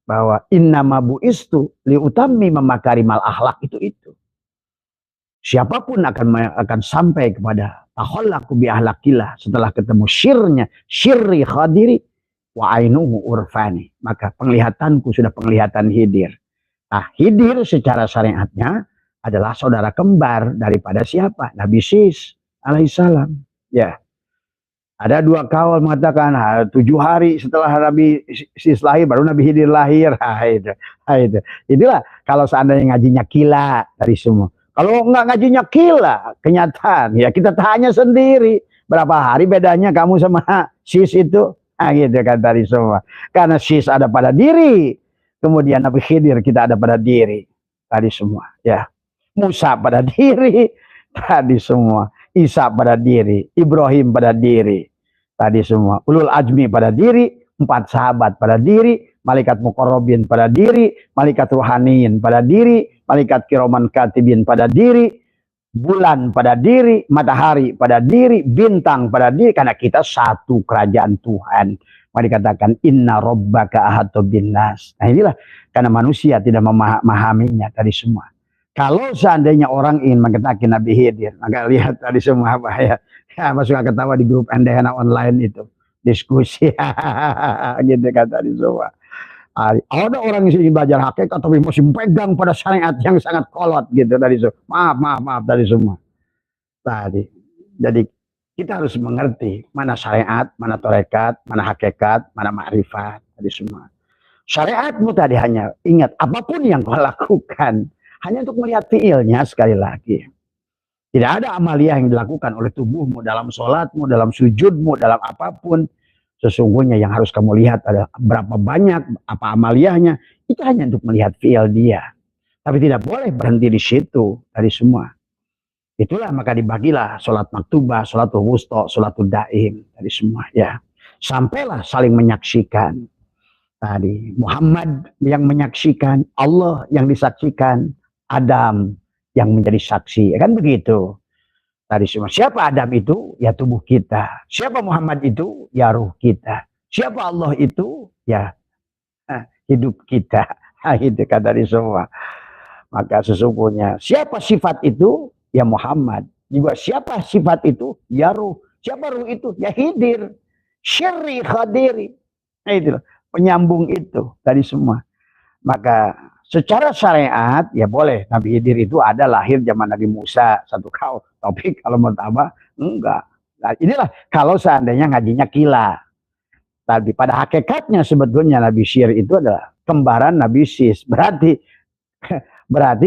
bahwa innama buistu liutami memakarimal akhlak itu. Siapapun akan sampai kepada takhallaqu bi ahlakillah setelah ketemu syirri khadiri wa ainuhu urfani, maka penglihatanku sudah penglihatan Khidir. Nah, Khidir secara syariatnya adalah saudara kembar daripada siapa? Nabi Sis alaihissalam. Ya. Ada dua kaul mengatakan 7 hari setelah Nabi Sis lahir baru Nabi Khidir lahir. Itu. Itulah kalau seandainya ngajinya kila dari semua. Kalau nggak ngajinya kila, kenyataan ya kita tanya sendiri berapa hari bedanya kamu sama Sis itu. Nah, gitu kan tadi semua. Karena Sis ada pada diri, kemudian Nabi Khidir kita ada pada diri tadi semua. Ya, Musa pada diri tadi semua. Isa pada diri, Ibrahim pada diri, tadi semua. Ulul Ajmi pada diri, 4 sahabat pada diri, malaikat muqarrabin pada diri, malaikat ruhaniyin pada diri, malaikat kiraman katibin pada diri, bulan pada diri, matahari pada diri, bintang pada diri, karena kita satu kerajaan Tuhan. Maka dikatakan inna rabbaka ahatu binnas. Nah inilah karena manusia tidak memahaminya tadi semua. Kalau seandainya orang ingin mengetahui Nabi Khidir, maka lihat tadi semua apa ya. Ya masuk ketawa di grup NDHNA online itu. Diskusi. Gitu kan tadi semua. Ada orang yang ingin belajar hakikat tapi masih pegang pada syariat yang sangat kolot gitu tadi semua. Maaf tadi semua. Tadi. Jadi kita harus mengerti mana syariat, mana tarekat, mana hakikat, mana ma'rifat tadi semua. Syariatmu tadi hanya ingat apapun yang kau lakukan hanya untuk melihat fiilnya sekali lagi. Tidak ada amalia yang dilakukan oleh tubuhmu dalam sholatmu, dalam sujudmu, dalam apapun. Sesungguhnya yang harus kamu lihat adalah berapa banyak apa amaliyahnya. Itu hanya untuk melihat fiil dia. Tapi tidak boleh berhenti di situ dari semua. Itulah maka dibagilah sholat maktubah, sholatul wusta, sholatul daim dari semua ya. Sampailah saling menyaksikan. Tadi Muhammad yang menyaksikan, Allah yang disaksikan, Adam yang menjadi saksi, kan begitu. Tadi semua. Siapa Adam itu? Ya tubuh kita. Siapa Muhammad itu? Ya ruh kita. Siapa Allah itu? Ya hidup kita. Itu kan tadi semua. Maka sesungguhnya siapa sifat itu? Ya Muhammad. Juga siapa sifat itu? Ya ruh. Siapa ruh itu? Ya Khidir. Syirri khadiri. Nah itu penyambung itu tadi semua. Maka secara syariat ya boleh Nabi Khidir itu ada lahir zaman Nabi Musa satu kaul. Tapi kalau mertaba enggak. Nah, inilah kalau seandainya ngajinya kila. Tapi pada hakikatnya sebetulnya Nabi Syir itu adalah kembaran Nabi Sis. Berarti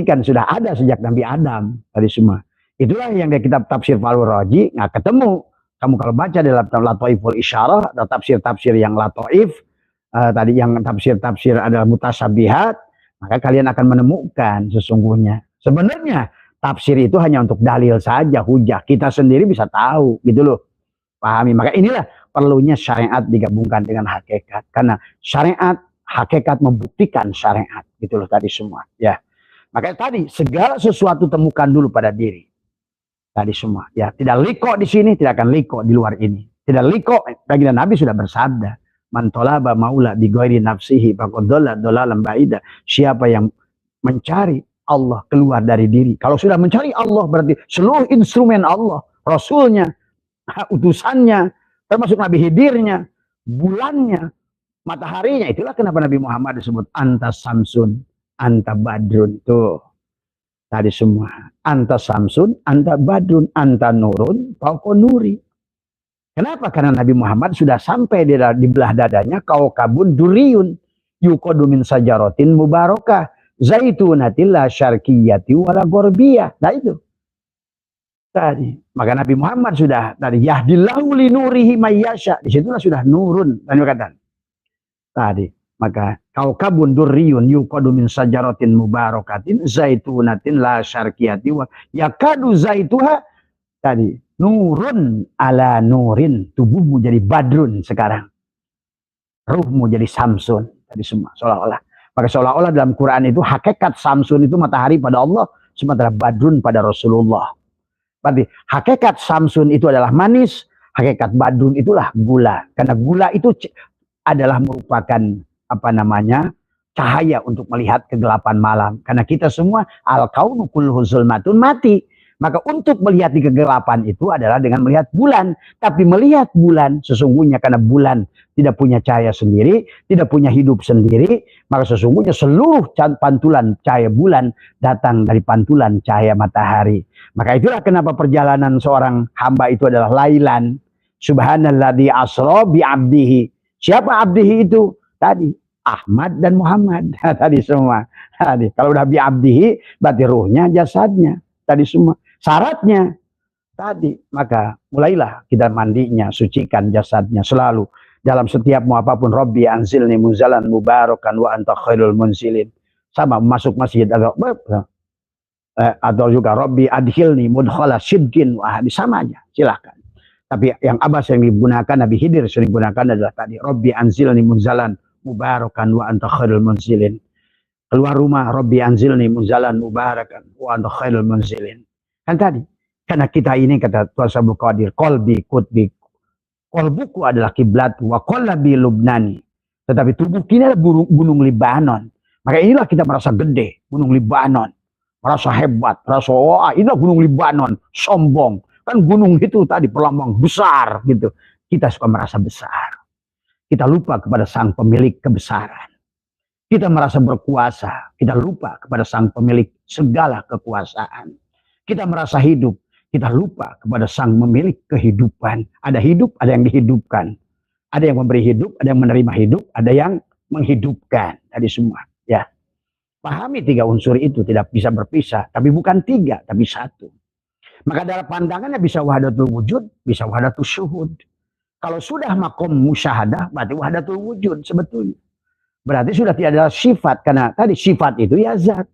kan sudah ada sejak Nabi Adam tadi semua. Itulah yang dari kitab tafsir Falur Raji nggak ketemu. Kamu kalau baca dalam Lataiful Isyarah atau tafsir-tafsir yang lataif tadi yang tafsir-tafsir adalah mutasabihat, maka kalian akan menemukan sesungguhnya. Sebenarnya tafsir itu hanya untuk dalil saja, hujah. Kita sendiri bisa tahu, gitu loh. Pahami. Maka inilah perlunya syariat digabungkan dengan hakikat. Karena syariat, hakikat membuktikan syariat. Gitu loh tadi semua. Ya. Maka tadi segala sesuatu temukan dulu pada diri. Tadi semua. Ya, tidak liko di sini, tidak akan liko di luar ini. Tidak liko, baginda Nabi sudah bersabda. Man tolaba maula bi ghairi nafsihi faqad dhalla dhalalan ba'ida. Siapa yang mencari Allah keluar dari diri. Kalau sudah mencari Allah berarti seluruh instrumen Allah, Rasulnya, utusannya, termasuk Nabi Khidirnya, bulannya, Mataharinya, itulah kenapa Nabi Muhammad disebut anta samsun, anta badrun. Tuh, tadi semua. Anta samsun, anta badrun, anta nurun, fauqa nuri. Kenapa? Karena Nabi Muhammad sudah sampai di belah dadanya kaukabun duriyun yuqadu min sajaratin mubarakah zaitunatil la syarqiyati wala gharbiyah. Nah itu tadi. Maka Nabi Muhammad sudah tadi yahdillahu li nurihi mayyasha. Disitulah sudah nurun dan kata tadi. Maka kaukabun duriyun yuqadu min sajaratin mubarakatin zaitunatin la syarqiyati wa yakadu zaituha tadi. Nurun ala nurin, tubuhmu jadi badrun sekarang, ruhmu jadi samsun, tadi semua seolah-olah. Maka seolah-olah dalam Quran itu hakikat samsun itu matahari pada Allah, sementara badrun pada Rasulullah. Berarti hakikat samsun itu adalah manis, hakikat badrun itulah gula. Karena gula itu adalah merupakan apa namanya cahaya untuk melihat kegelapan malam. Karena kita semua al-kaunu kulluhu zulmatun mati. Maka untuk melihat di kegelapan itu adalah dengan melihat bulan. Tapi melihat bulan sesungguhnya karena bulan tidak punya cahaya sendiri, tidak punya hidup sendiri, maka sesungguhnya seluruh pantulan cahaya bulan datang dari pantulan cahaya matahari. Maka itulah kenapa perjalanan seorang hamba itu adalah lailan. Subhanalladzi asra bi abdihi. Siapa abdihi itu? Tadi Ahmad dan Muhammad. Tadi semua. Tadi kalau udah bi abdihi berarti ruhnya, jasadnya. Tadi semua. Syaratnya tadi, maka mulailah kita mandinya, sucikan jasadnya selalu dalam setiap mau apapun. Rabbi anzilni munzalan mubarakan wa anta khairul munzilin. Sama masuk masjid atau juga Rabbi adkhilni mudkhala sidqin wa sama aja, silahkan. Tapi yang Abbas yang digunakan, Nabi Khidir sering gunakan adalah tadi Rabbi anzilni munzalan mubarakan wa anta khairul munzilin. Keluar rumah Rabbi anzilni munzalan mubarakan wa anta khairul munzilin. Kan tadi, karena kita ini kata Tuhan Sabul Qadir, kolbi kutbi, kolbuku adalah kiblat, wa qolabi lubnani. Tetapi tubuh kita adalah gunung Libanon. Maka inilah kita merasa gede, gunung Libanon. Merasa hebat, merasa wah inilah gunung Libanon, sombong. Kan gunung itu tadi perlambang besar gitu. Kita suka merasa besar. Kita lupa kepada sang pemilik kebesaran. Kita merasa berkuasa, kita lupa kepada sang pemilik segala kekuasaan. Kita merasa hidup, kita lupa kepada sang pemilik kehidupan. Ada hidup, ada yang dihidupkan. Ada yang memberi hidup, ada yang menerima hidup, ada yang menghidupkan. Tadi semua. Ya, pahami tiga unsur itu tidak bisa berpisah. Tapi bukan tiga, tapi satu. Maka dalam pandangannya bisa wahdatul wujud, bisa wahdatul syuhud. Kalau sudah makom musyahadah, berarti wahdatul wujud sebetulnya. Berarti sudah tidak ada sifat. Karena tadi sifat itu ya zat.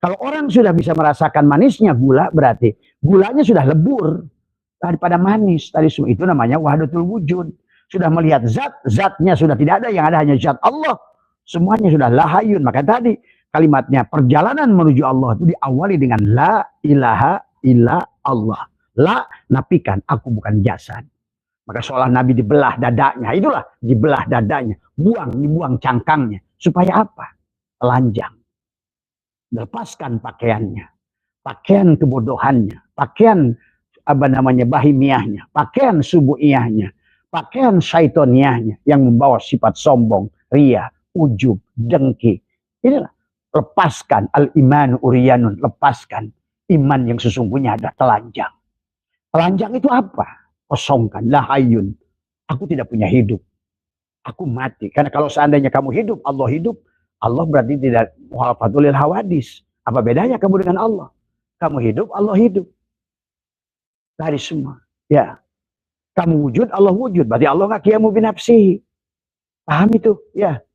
Kalau orang sudah bisa merasakan manisnya gula, berarti gulanya sudah lebur daripada manis. Tadi itu namanya wahdatul wujud. Sudah melihat zat, zatnya sudah tidak ada, yang ada hanya zat Allah. Semuanya sudah lahayun. Maka tadi kalimatnya perjalanan menuju Allah itu diawali dengan la ilaha illa Allah. La, nafikan, aku bukan jasad. Maka seolah Nabi dibelah dadanya. Itulah dibelah dadanya. Dibuang cangkangnya. Supaya apa? Telanjang. Lepaskan pakaiannya, pakaian kebodohannya, pakaian apa namanya bahimiahnya, pakaian subuhiyahnya, pakaian syaitoniahnya yang membawa sifat sombong, ria, ujub, dengki. Inilah lepaskan al-iman uriyanun, lepaskan iman yang sesungguhnya ada telanjang. Telanjang itu apa? Kosongkan, lahayun. Aku tidak punya hidup. Aku mati. Karena kalau seandainya kamu hidup, Allah hidup. Allah berarti tidak muhalafatul hawadis. Apa bedanya kamu dengan Allah? Kamu hidup, Allah hidup. Dari semua. Ya. Kamu wujud, Allah wujud. Berarti Allah nggak qiyamu binafsihi. Paham itu? Ya.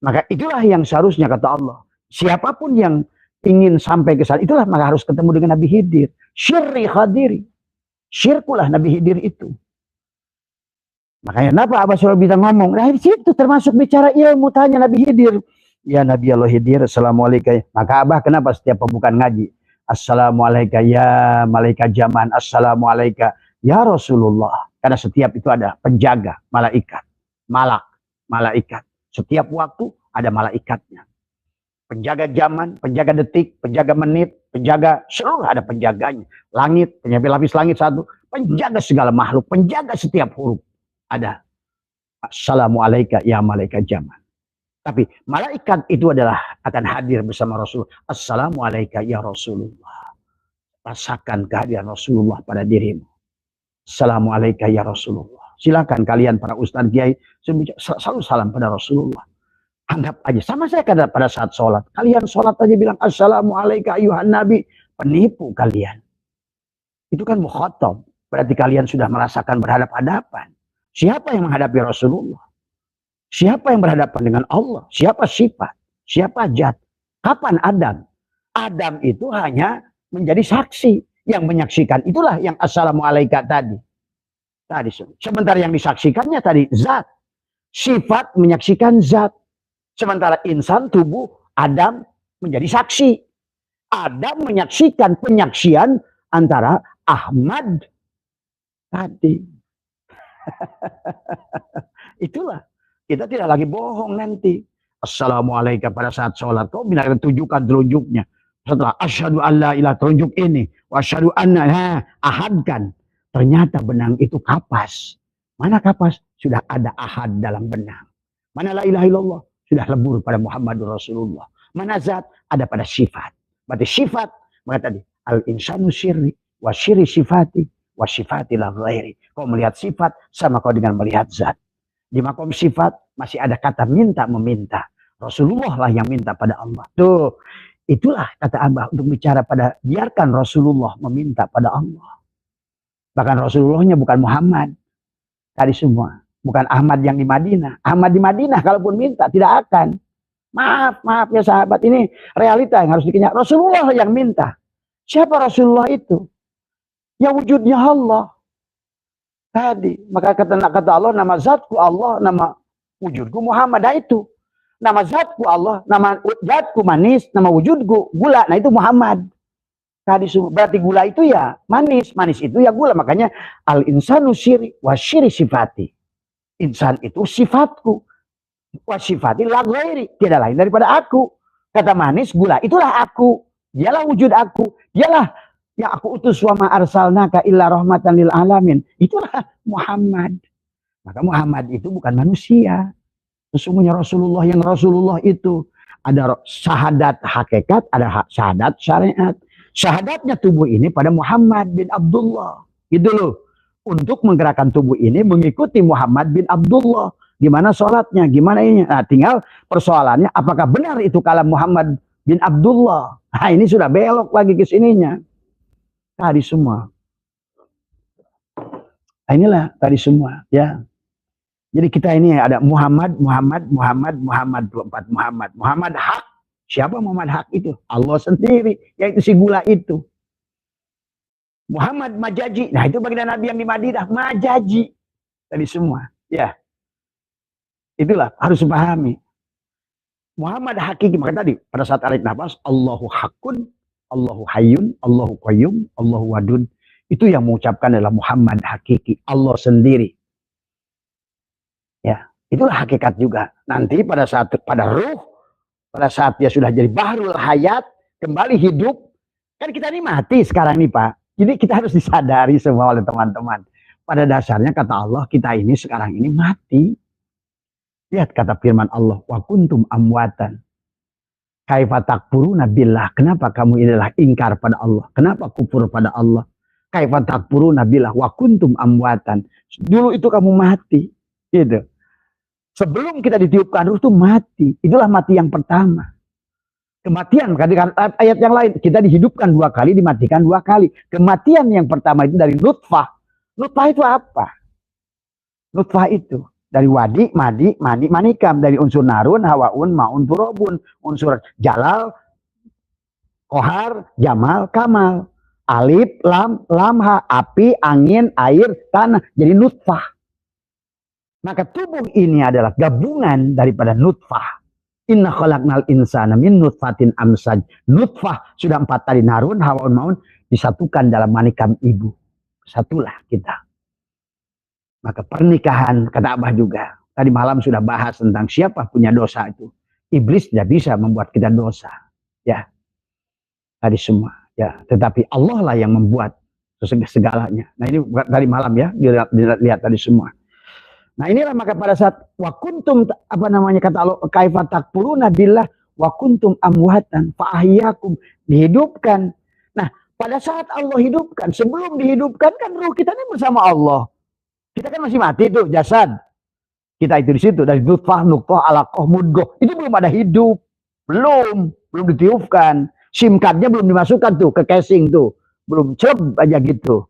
Maka itulah yang seharusnya kata Allah. Siapapun yang ingin sampai ke sana, itulah maka harus ketemu dengan Nabi Khidir. Syirri khadiri. Syirkulah Nabi Khidir itu. Makanya kenapa Abbas bisa ngomong? Nah, di situ termasuk bicara ilmu, tanya Nabi Khidir. Ya Nabi Allah Khidir, assalamualaikum. Maka Abah kenapa setiap pembukaan ngaji? Assalamualaikum ya malaikat zaman, assalamualaikum ya Rasulullah. Karena setiap itu ada penjaga, malaikat, malaikat. Setiap waktu ada malaikatnya. Penjaga zaman, penjaga detik, penjaga menit, penjaga seluruh ada penjaganya. Langit, penjaga lapis langit satu, penjaga segala makhluk, penjaga setiap huruf ada. Assalamu alayka ya malaikat zaman. Tapi malaikat itu adalah akan hadir bersama Rasul. Assalamu alayka ya Rasulullah. Rasakan kehadiran Rasulullah pada dirimu. Assalamu alayka ya Rasulullah. Silakan kalian para ustaz kiai selalu salam pada Rasulullah. Anggap aja sama saya pada saat sholat. Kalian sholat aja bilang assalamu alayka ayuhan nabi. Penipu kalian. Itu kan mukhatab. Berarti kalian sudah merasakan berhadapan-hadapan. Siapa yang menghadapi Rasulullah? Siapa yang berhadapan dengan Allah? Siapa sifat? Siapa zat? Kapan Adam? Adam itu hanya menjadi saksi. Yang menyaksikan itulah yang assalamu alayka tadi. Sementara yang disaksikannya tadi zat. Sifat menyaksikan zat. Sementara insan, tubuh, Adam menjadi saksi. Adam menyaksikan penyaksian antara Ahmad tadi. Itulah. Kita tidak lagi bohong nanti. Assalamualaikum pada saat sholat. Kau bila tunjukkan telunjuknya. Setelah asyhadu alla ilaha telunjuk ini. Wa asyhadu anna ahadkan. Ternyata benang itu kapas. Mana kapas? Sudah ada ahad dalam benang. Mana la ilaha illallah? Sudah lebur pada Muhammadur Rasulullah. Mana zat? Ada pada sifat. Berarti sifat. Maka tadi. Al-insanu syirri. Wa syirri sifati. Wa sifati la ghairi. Kau melihat sifat. Sama kau dengan melihat zat. Di makom sifat. Masih ada kata minta meminta. Rasulullah lah yang minta pada Allah. Tuh. Itulah kata Abah. Untuk bicara pada. Biarkan Rasulullah meminta pada Allah. Bahkan Rasulullahnya bukan Muhammad. Tadi semua. Bukan Ahmad yang di Madinah. Ahmad di Madinah kalaupun minta tidak akan. Maaf ya sahabat. Ini realita yang harus dikenyang. Rasulullah yang minta. Siapa Rasulullah itu? Yang wujudnya Allah. Tadi. Maka kata Allah. Nama zatku Allah. Nama wujudku Muhammad. Nah itu. Nama zatku Allah. Nama zatku manis. Nama wujudku gula. Nah itu Muhammad. Tadi berarti gula itu ya manis. Manis itu ya gula. Makanya al-insanu syiri wa syiri sifati. Insan itu sifatku. Wasifati la ghairi. Tidak lain daripada aku. Kata manis, gula. Itulah aku. Dialah wujud aku. Dialah yang aku utus wa ma arsalnaka illa rahmatan lil alamin. Itulah Muhammad. Maka Muhammad itu bukan manusia. Sesungguhnya Rasulullah yang Rasulullah itu. Ada syahadat hakikat. Ada syahadat syariat. Syahadatnya tubuh ini pada Muhammad bin Abdullah. Gitu loh. Untuk menggerakkan tubuh ini mengikuti Muhammad bin Abdullah. Gimana sholatnya, gimana ini. Nah tinggal persoalannya apakah benar itu kalam Muhammad bin Abdullah. Nah ini sudah belok lagi ke sininya. Tadi semua. Nah, inilah tadi semua. Ya. Jadi kita ini ada Muhammad. 24 Muhammad. Muhammad hak. Siapa Muhammad hak itu? Allah sendiri. Yaitu si gula itu. Muhammad majaji. Nah itu baginda Nabi yang di Madinah. Majaji. Tadi semua. Ya. Itulah. Harus dipahami. Muhammad hakiki. Maka tadi. Pada saat tarik nafas. Allahu hakun. Allahu hayyun. Allahu qayyum. Allahu wadud. Itu yang mengucapkan adalah Muhammad hakiki. Allah sendiri. Ya. Itulah hakikat juga. Nanti pada saat. Pada ruh. Pada saat dia sudah jadi bahrul hayat. Kembali hidup. Kan kita ini mati sekarang nih Pak. Jadi kita harus disadari semua oleh teman-teman. Pada dasarnya kata Allah kita ini sekarang ini mati. Lihat kata firman Allah. Wa kuntum amwatan. Kaifa takfuruna billah. Kenapa kamu inilah ingkar pada Allah? Kenapa kufur pada Allah? Kaifa takfuruna billah. Wa kuntum amwatan. Dulu itu kamu mati. Gitu. Sebelum kita ditiupkan ruh itu mati. Itulah mati yang pertama. Kematian, ayat yang lain, kita dihidupkan 2 kali, dimatikan 2 kali. Kematian yang pertama itu dari nutfah. Nutfah itu apa? Nutfah itu dari wadi, madi, mani, manikam. Dari unsur narun, hawaun, maun, turobun. Unsur jalal, kohar, jamal, kamal. Alif, lam, lamha, api, angin, air, tanah. Jadi nutfah. Maka tubuh ini adalah gabungan daripada nutfah. Inna khalaqnal insana min nutfatin amsaj. Nutfah sudah 4 tadi narun, hawaun, maun disatukan dalam manikam ibu. Satulah kita. Maka pernikahan kata Abah juga. Tadi malam sudah bahas tentang siapa punya dosa itu. Iblis tidak bisa membuat kita dosa. Ya. Tadi semua. Ya. Tetapi Allah lah yang membuat segalanya. Nah ini tadi malam ya. Dilihat tadi semua. Nah inilah maka pada saat wa kuntum apa namanya kata Allah kaifa takfuruna billah wa kuntum amwatan fa ahyakum dihidupkan. Nah, pada saat Allah hidupkan, sebelum dihidupkan kan ruh kita ini bersama Allah. Kita kan masih mati tuh jasad. Kita itu di situ dari nutfah, nutfah, alaqah, mudghah. Itu belum ada hidup. Belum ditiupkan. SIM cardnya belum dimasukkan tuh ke casing tuh. Belum celeb aja gitu.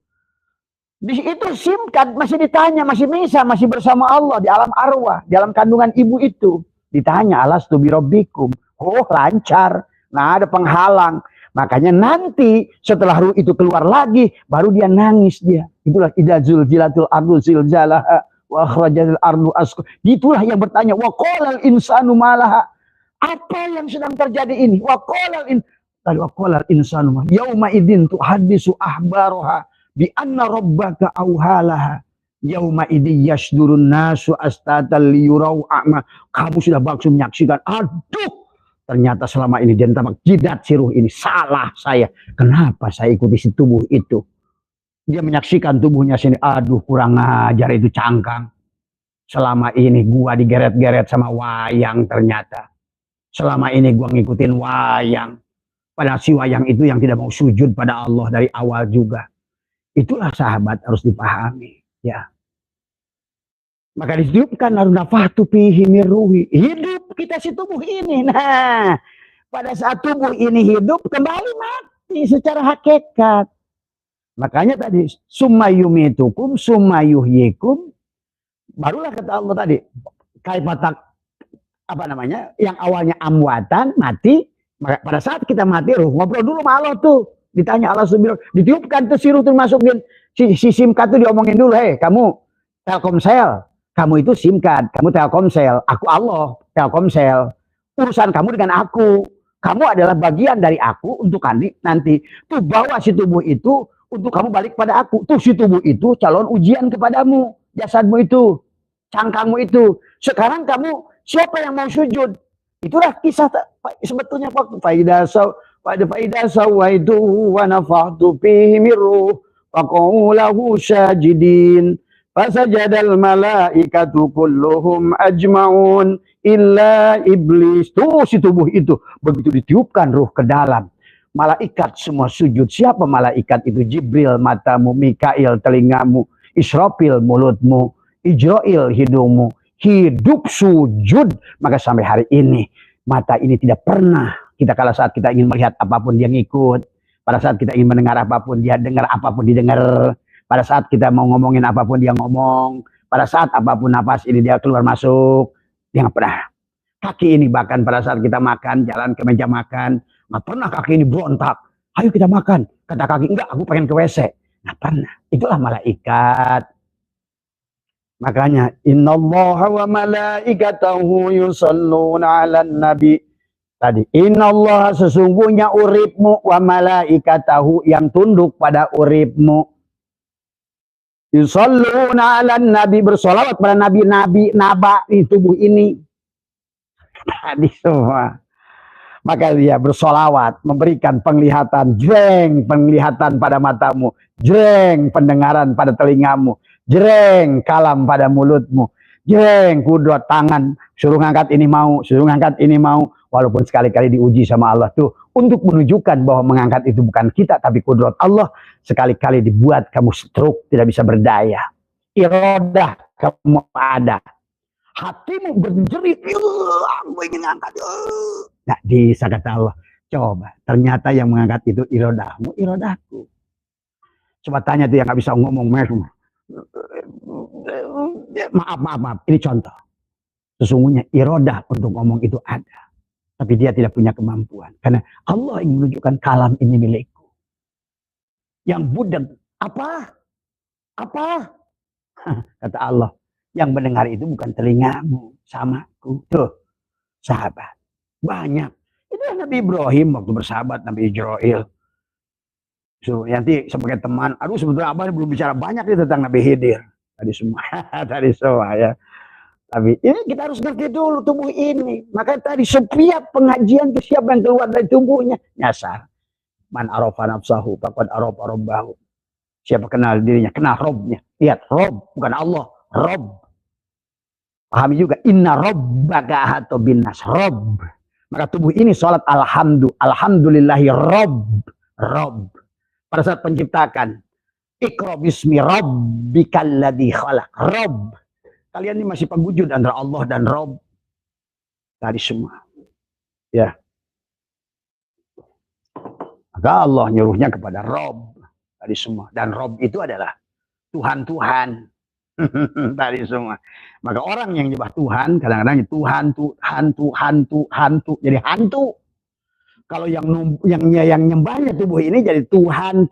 Di itu SIM card masih ditanya, masih bisa, masih bersama Allah di alam arwah, di alam kandungan ibu itu. Ditanya, alastu birabbikum. Oh, lancar. Nggak ada penghalang. Makanya nanti setelah ruh itu keluar lagi, baru dia nangis dia. Itulah idza zulzilatul ardu zilzalaha wa akhrajatil ardu asqa. Itulah yang bertanya, wa qalal insanu malaha. Apa yang sedang terjadi ini? Wa qalal insanu yauma idzin tuhaddisu ahbaroha bi anna rabbaka auhalaha. Yauma idzi yasdurun nasu astatal liyurau a'ma. Kamu sudah langsung menyaksikan, aduh, ternyata selama ini dia tampak jidat si ruh ini. Salah saya. Kenapa saya ikuti si tubuh itu? Dia menyaksikan tubuhnya sini. Aduh, kurang ajar itu cangkang. Selama ini gua digeret-geret sama wayang ternyata. Selama ini gua ngikutin wayang. Padahal si wayang itu yang tidak mau sujud pada Allah dari awal juga. Itulah sahabat harus dipahami. Ya. Maka ditiupkan nafahtu fihi min ruhi. Hidup kita si tubuh ini. Nah, pada saat tubuh ini hidup kembali mati secara hakikat. Makanya tadi summayumitukum summayuhyikum. Barulah kata Allah tadi kaifatak apa namanya? Yang awalnya amwatan mati, maka pada saat kita mati ruh ngobrol dulu sama Allah tuh. Ditanya Allah subhanahu ditiupkan tuh si ruh dimasukin si SIM card tuh diomongin dulu, hei kamu Telkomsel, kamu itu SIM card, kamu Telkomsel, aku Allah, Telkomsel. Urusan kamu dengan aku. Kamu adalah bagian dari aku untuk nanti. Tuh bawa si tubuh itu untuk kamu balik pada aku. Tuh si tubuh itu calon ujian kepadamu. Jasadmu itu. Cangkangmu itu. Sekarang kamu siapa yang mau sujud? Itulah kisah sebetulnya waktu Faidah sawaitu wa nafahtu fihi min ruh faqa'u lahu sajidin. Fasajadal malaikatu kulluhum ajma'un illa iblis. Tuh si tubuh itu begitu ditiupkan ruh ke dalam, malaikat semua sujud. Siapa malaikat itu? Jibril matamu, Mikail telingamu, Israfil mulutmu, Ijrail hidungmu. Hidup sujud. Maka sampai hari ini mata ini tidak pernah kita kala saat kita ingin melihat apapun dia ngikut. Pada saat kita ingin mendengar apapun dia dengar, apapun didengar. Pada saat kita mau ngomongin apapun dia ngomong. Pada saat apapun napas ini dia keluar masuk. Dia nggak pernah. Kaki ini bahkan pada saat kita makan, jalan ke meja makan, nggak pernah kaki ini berontak. Ayo kita makan. Kata kaki, enggak, aku pengen ke WC. Nggak pernah. Itulah malaikat. Makanya innallaha wa malaikatahu yusholluna 'alan nabi. Tadi innallaha sesungguhnya uripmu wa malaikatahu yang tunduk pada uripmu. Yusholluna 'alan nabi bersolawat pada nabi-nabi naba di tubuh ini. Tadi semua. Maka dia bersolawat, memberikan penglihatan, jreng penglihatan pada matamu, jreng pendengaran pada telingamu, jreng kalam pada mulutmu, jreng kudrat tangan, suruh ngangkat ini mau, suruh ngangkat ini mau. Walaupun sekali-kali diuji sama Allah tuh untuk menunjukkan bahwa mengangkat itu bukan kita tapi kudrat Allah. Sekali-kali dibuat kamu stroke, tidak bisa berdaya. Iradah kamu ada. Hatimu berjerit, aku ingin ngangkat. Nggak bisa kata Allah. Coba, ternyata yang mengangkat itu irodahmu, irodahku. Coba tanya tuh yang nggak bisa ngomong. Maaf. Ini contoh. Sesungguhnya irodah untuk ngomong itu ada. Tapi dia tidak punya kemampuan. Karena Allah ingin menunjukkan kalam ini milikku. Yang budak. Apa? Kata Allah. Yang mendengar itu bukan telingamu. Samaku. Tuh. Sahabat. Banyak. Itu Nabi Ibrahim waktu bersahabat Nabi Ijrail. So, nanti sebagai teman. Aduh sebetulnya abah belum bicara banyak nih tentang Nabi Khidir. Tadi semua ya. Tapi ini kita harus ngerti dulu tubuh ini. Maka tadi setiap pengajian itu siapa yang keluar dari tubuhnya? Nyasar. Man arafa nafsahu faqad arafa rabbahu. Siapa kenal dirinya, kenal Robnya. Lihat, Rob bukan Allah, Rob. Pahami juga, inna rabbaka ahata binnas, Rob. Maka tubuh ini sholat alhamdulillahi Rob. Pada saat penciptakan, Iqra bismi rabbikal ladzi khalaq, Rob. Kalian ini masih pengwujud antara Allah dan Rob. Tadi semua. Ya. Maka Allah nyuruhnya kepada Rob. Tadi semua. Dan Rob itu adalah Tuhan. Tadi semua. Maka orang yang nyembah Tuhan kadang-kadang Tuhan. Jadi hantu. Kalau yang nyembahnya tubuh ini jadi Tuhan.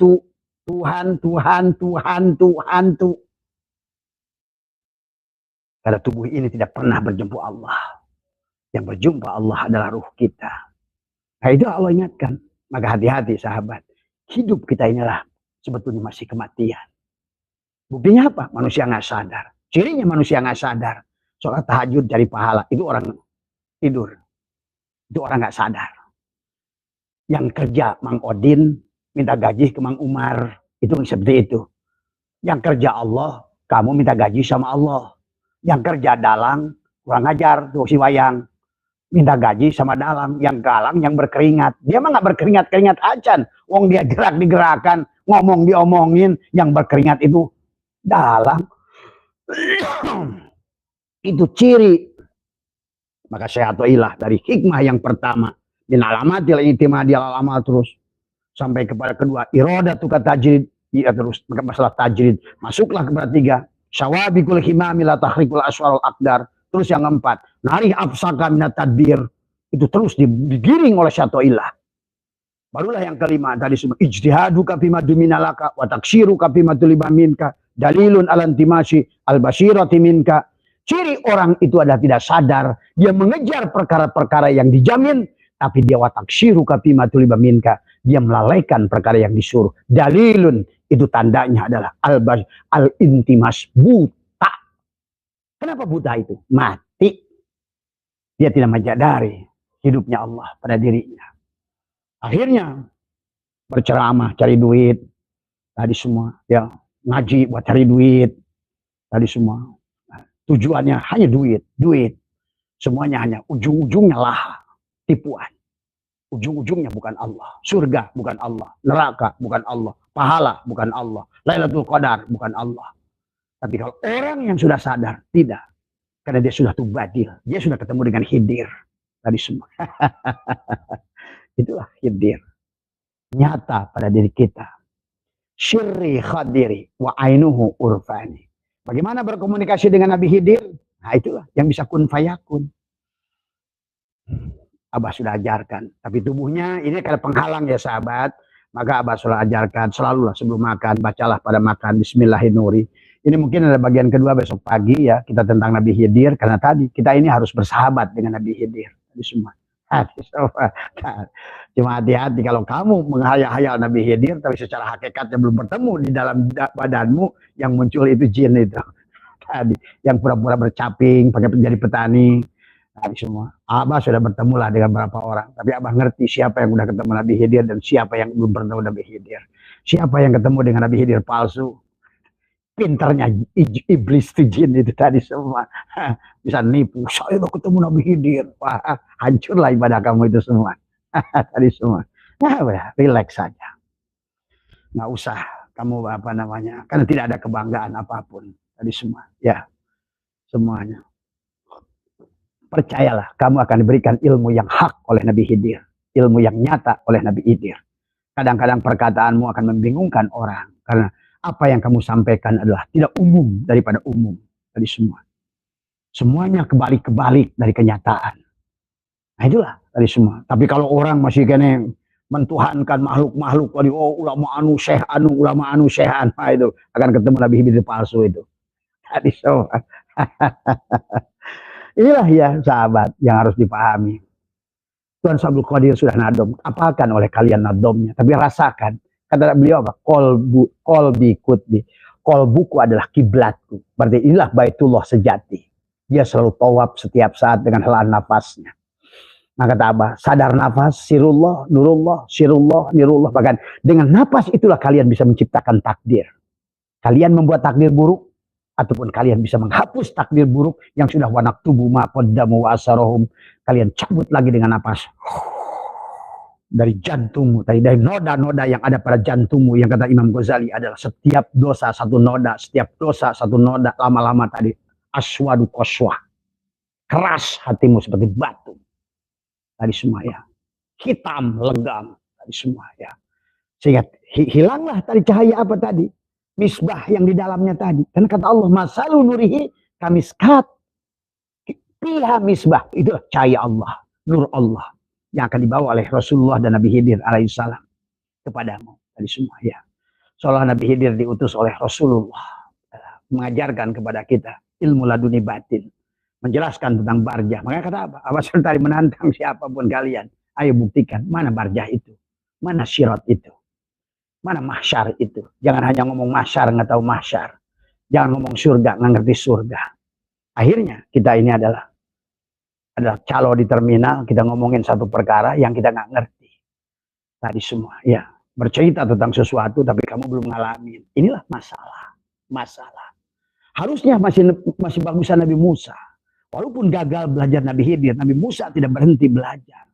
Karena tubuh ini tidak pernah berjumpa Allah. Yang berjumpa Allah adalah ruh kita. Nah itu Allah ingatkan. Maka hati-hati sahabat. Hidup kita inilah sebetulnya masih kematian. Buktinya apa? Manusia nggak sadar. Cirinya manusia nggak sadar. Sholat tahajud cari pahala. Itu orang tidur. Itu orang nggak sadar. Yang kerja Mang Odin minta gaji ke Mang Umar. Itu seperti itu. Yang kerja Allah, kamu minta gaji sama Allah. Yang kerja dalang, kurang ajar tuh si wayang. Minta gaji sama dalang. Yang galang yang berkeringat. Dia mah nggak berkeringat acan. Wong dia gerak digerakkan, ngomong diomongin. Yang berkeringat itu dalang. Itu ciri. Maka saya atoilah dari hikmah yang pertama. Min alamatil itimadi al amal terus. Sampai kepada kedua. Iradatu tajrid. Ya terus. Maka masalah tajrid. Masuklah kepada tiga. Syawabikul himami la tahrikul aswarul akdar. Terus yang keempat. Narih afsaka minat tadbir. Itu terus digiring oleh syatoilah. Barulah yang kelima. Tadi semua. Ijtihaduka fima duminalaka. Wa taksiruka fima tulibaminka. Dalilun alantimasi al-basirati minka. Ciri orang itu adalah tidak sadar. Dia mengejar perkara-perkara yang dijamin. Tapi dia wataksiru kapima tuliba minka. Dia melalaikan perkara yang disuruh. Dalilun. Itu tandanya adalah al-intimas. Buta. Kenapa buta itu? Mati. Dia tidak menyadari hidupnya Allah pada dirinya. Akhirnya. Berceramah, cari duit. Tadi semua. Ya, ngaji buat cari duit. Tadi semua. Tujuannya hanya duit. Semuanya hanya ujung-ujungnya lah. Tipuan. Ujung-ujungnya bukan Allah. Surga bukan Allah. Neraka bukan Allah. Pahala bukan Allah. Lailatul Qadar bukan Allah. Tapi kalau orang yang sudah sadar, tidak. Karena dia sudah tubadil. Dia sudah ketemu dengan Khidir. Tadi semua. Itulah Khidir. Nyata pada diri kita. Syirri khadiri wa ainuhu urfani. Bagaimana berkomunikasi dengan Nabi Khidir? Nah itulah yang bisa kun fayakun. Abah sudah ajarkan. Tapi tubuhnya ini kalau penghalang ya sahabat. Maka Abah sudah ajarkan. Selalulah sebelum makan. Bacalah pada makan. Bismillahirrahmanirrahim. Ini mungkin ada bagian kedua besok pagi ya. Kita tentang Nabi Khidir. Karena tadi kita ini harus bersahabat dengan Nabi Khidir. Tadi semua. Cuma hati-hati kalau kamu menghayal-hayal Nabi Khidir. Tapi secara hakikatnya belum bertemu di dalam badanmu. Yang muncul itu jin itu. Tadi. Yang pura-pura bercaping. Pakai jadi petani. Tadi semua. Abah sudah bertemu lah dengan beberapa orang. Tapi Abah ngerti siapa yang udah ketemu Nabi Khidir dan siapa yang belum bertemu Nabi Khidir. Siapa yang ketemu dengan Nabi Khidir palsu. Pinternya iblis itu jin itu tadi semua. Bisa nipu. Saya udah ketemu Nabi Khidir. Wah, hancurlah ibadah kamu itu semua. Tadi semua. Nah, udah, relax saja. Nggak usah kamu apa namanya. Karena tidak ada kebanggaan apapun. Tadi semua. Ya, semuanya. Percayalah, kamu akan diberikan ilmu yang hak oleh Nabi Khidir. Ilmu yang nyata oleh Nabi Khidir. Kadang-kadang perkataanmu akan membingungkan orang. Karena apa yang kamu sampaikan adalah tidak umum daripada umum. Tadi semua. Semuanya kebalik-kebalik dari kenyataan. Nah itulah tadi semua. Tapi kalau orang masih kena mentuhankan makhluk-makhluk. Ulama anu syekh anu. Nah, itu akan ketemu Nabi Khidir palsu itu. Tadi semua. Inilah ya sahabat yang harus dipahami. Tuhan Sabul Qadir sudah nadom. Apakan oleh kalian nadomnya. Tapi rasakan. Kata beliau apa? Kolbi kutbi. Kolbuku adalah kiblatku. Berarti inilah Baitullah sejati. Dia selalu tawaf setiap saat dengan helaan nafasnya. Maka kata Abah, sadar nafas, sirullah, nurullah, sirullah, nirullah. Bahkan dengan nafas itulah kalian bisa menciptakan takdir. Kalian membuat takdir buruk. ataupun kalian bisa menghapus takdir buruk yang sudah wanaktubu ma qaddamu wa asarahum. Kalian cabut lagi dengan napas dari jantungmu tadi, dari noda-noda yang ada pada jantungmu, yang kata Imam Ghazali adalah setiap dosa satu noda, setiap dosa satu noda. Lama-lama tadi aswadu qaswah, keras hatimu seperti batu tadi semua ya, hitam legam tadi semua ya, sehingga hilanglah tadi cahaya apa tadi, misbah yang di dalamnya tadi. Karena kata Allah, masalu nurihi kamiskat fiha misbah, itu cahaya Allah, nur Allah yang akan dibawa oleh Rasulullah dan Nabi Khidir alaihissalam kepadamu tadi semua ya. Seolah Nabi Khidir diutus oleh Rasulullah mengajarkan kepada kita ilmu laduni batin, menjelaskan tentang barjah. Makanya kata apa? Awas tadi menantang siapapun kalian, ayo buktikan mana barjah itu, mana syirat itu, mana mahsyar itu. Jangan hanya ngomong mahsyar nggak tahu mahsyar, jangan ngomong surga nggak ngerti surga. Akhirnya kita ini adalah calo di terminal, kita ngomongin satu perkara yang kita nggak ngerti tadi semua ya, bercerita tentang sesuatu tapi kamu belum ngalamin. Inilah masalah. Harusnya masih bagusan Nabi Musa. Walaupun gagal belajar Nabi Khidir, Nabi Musa tidak berhenti belajar.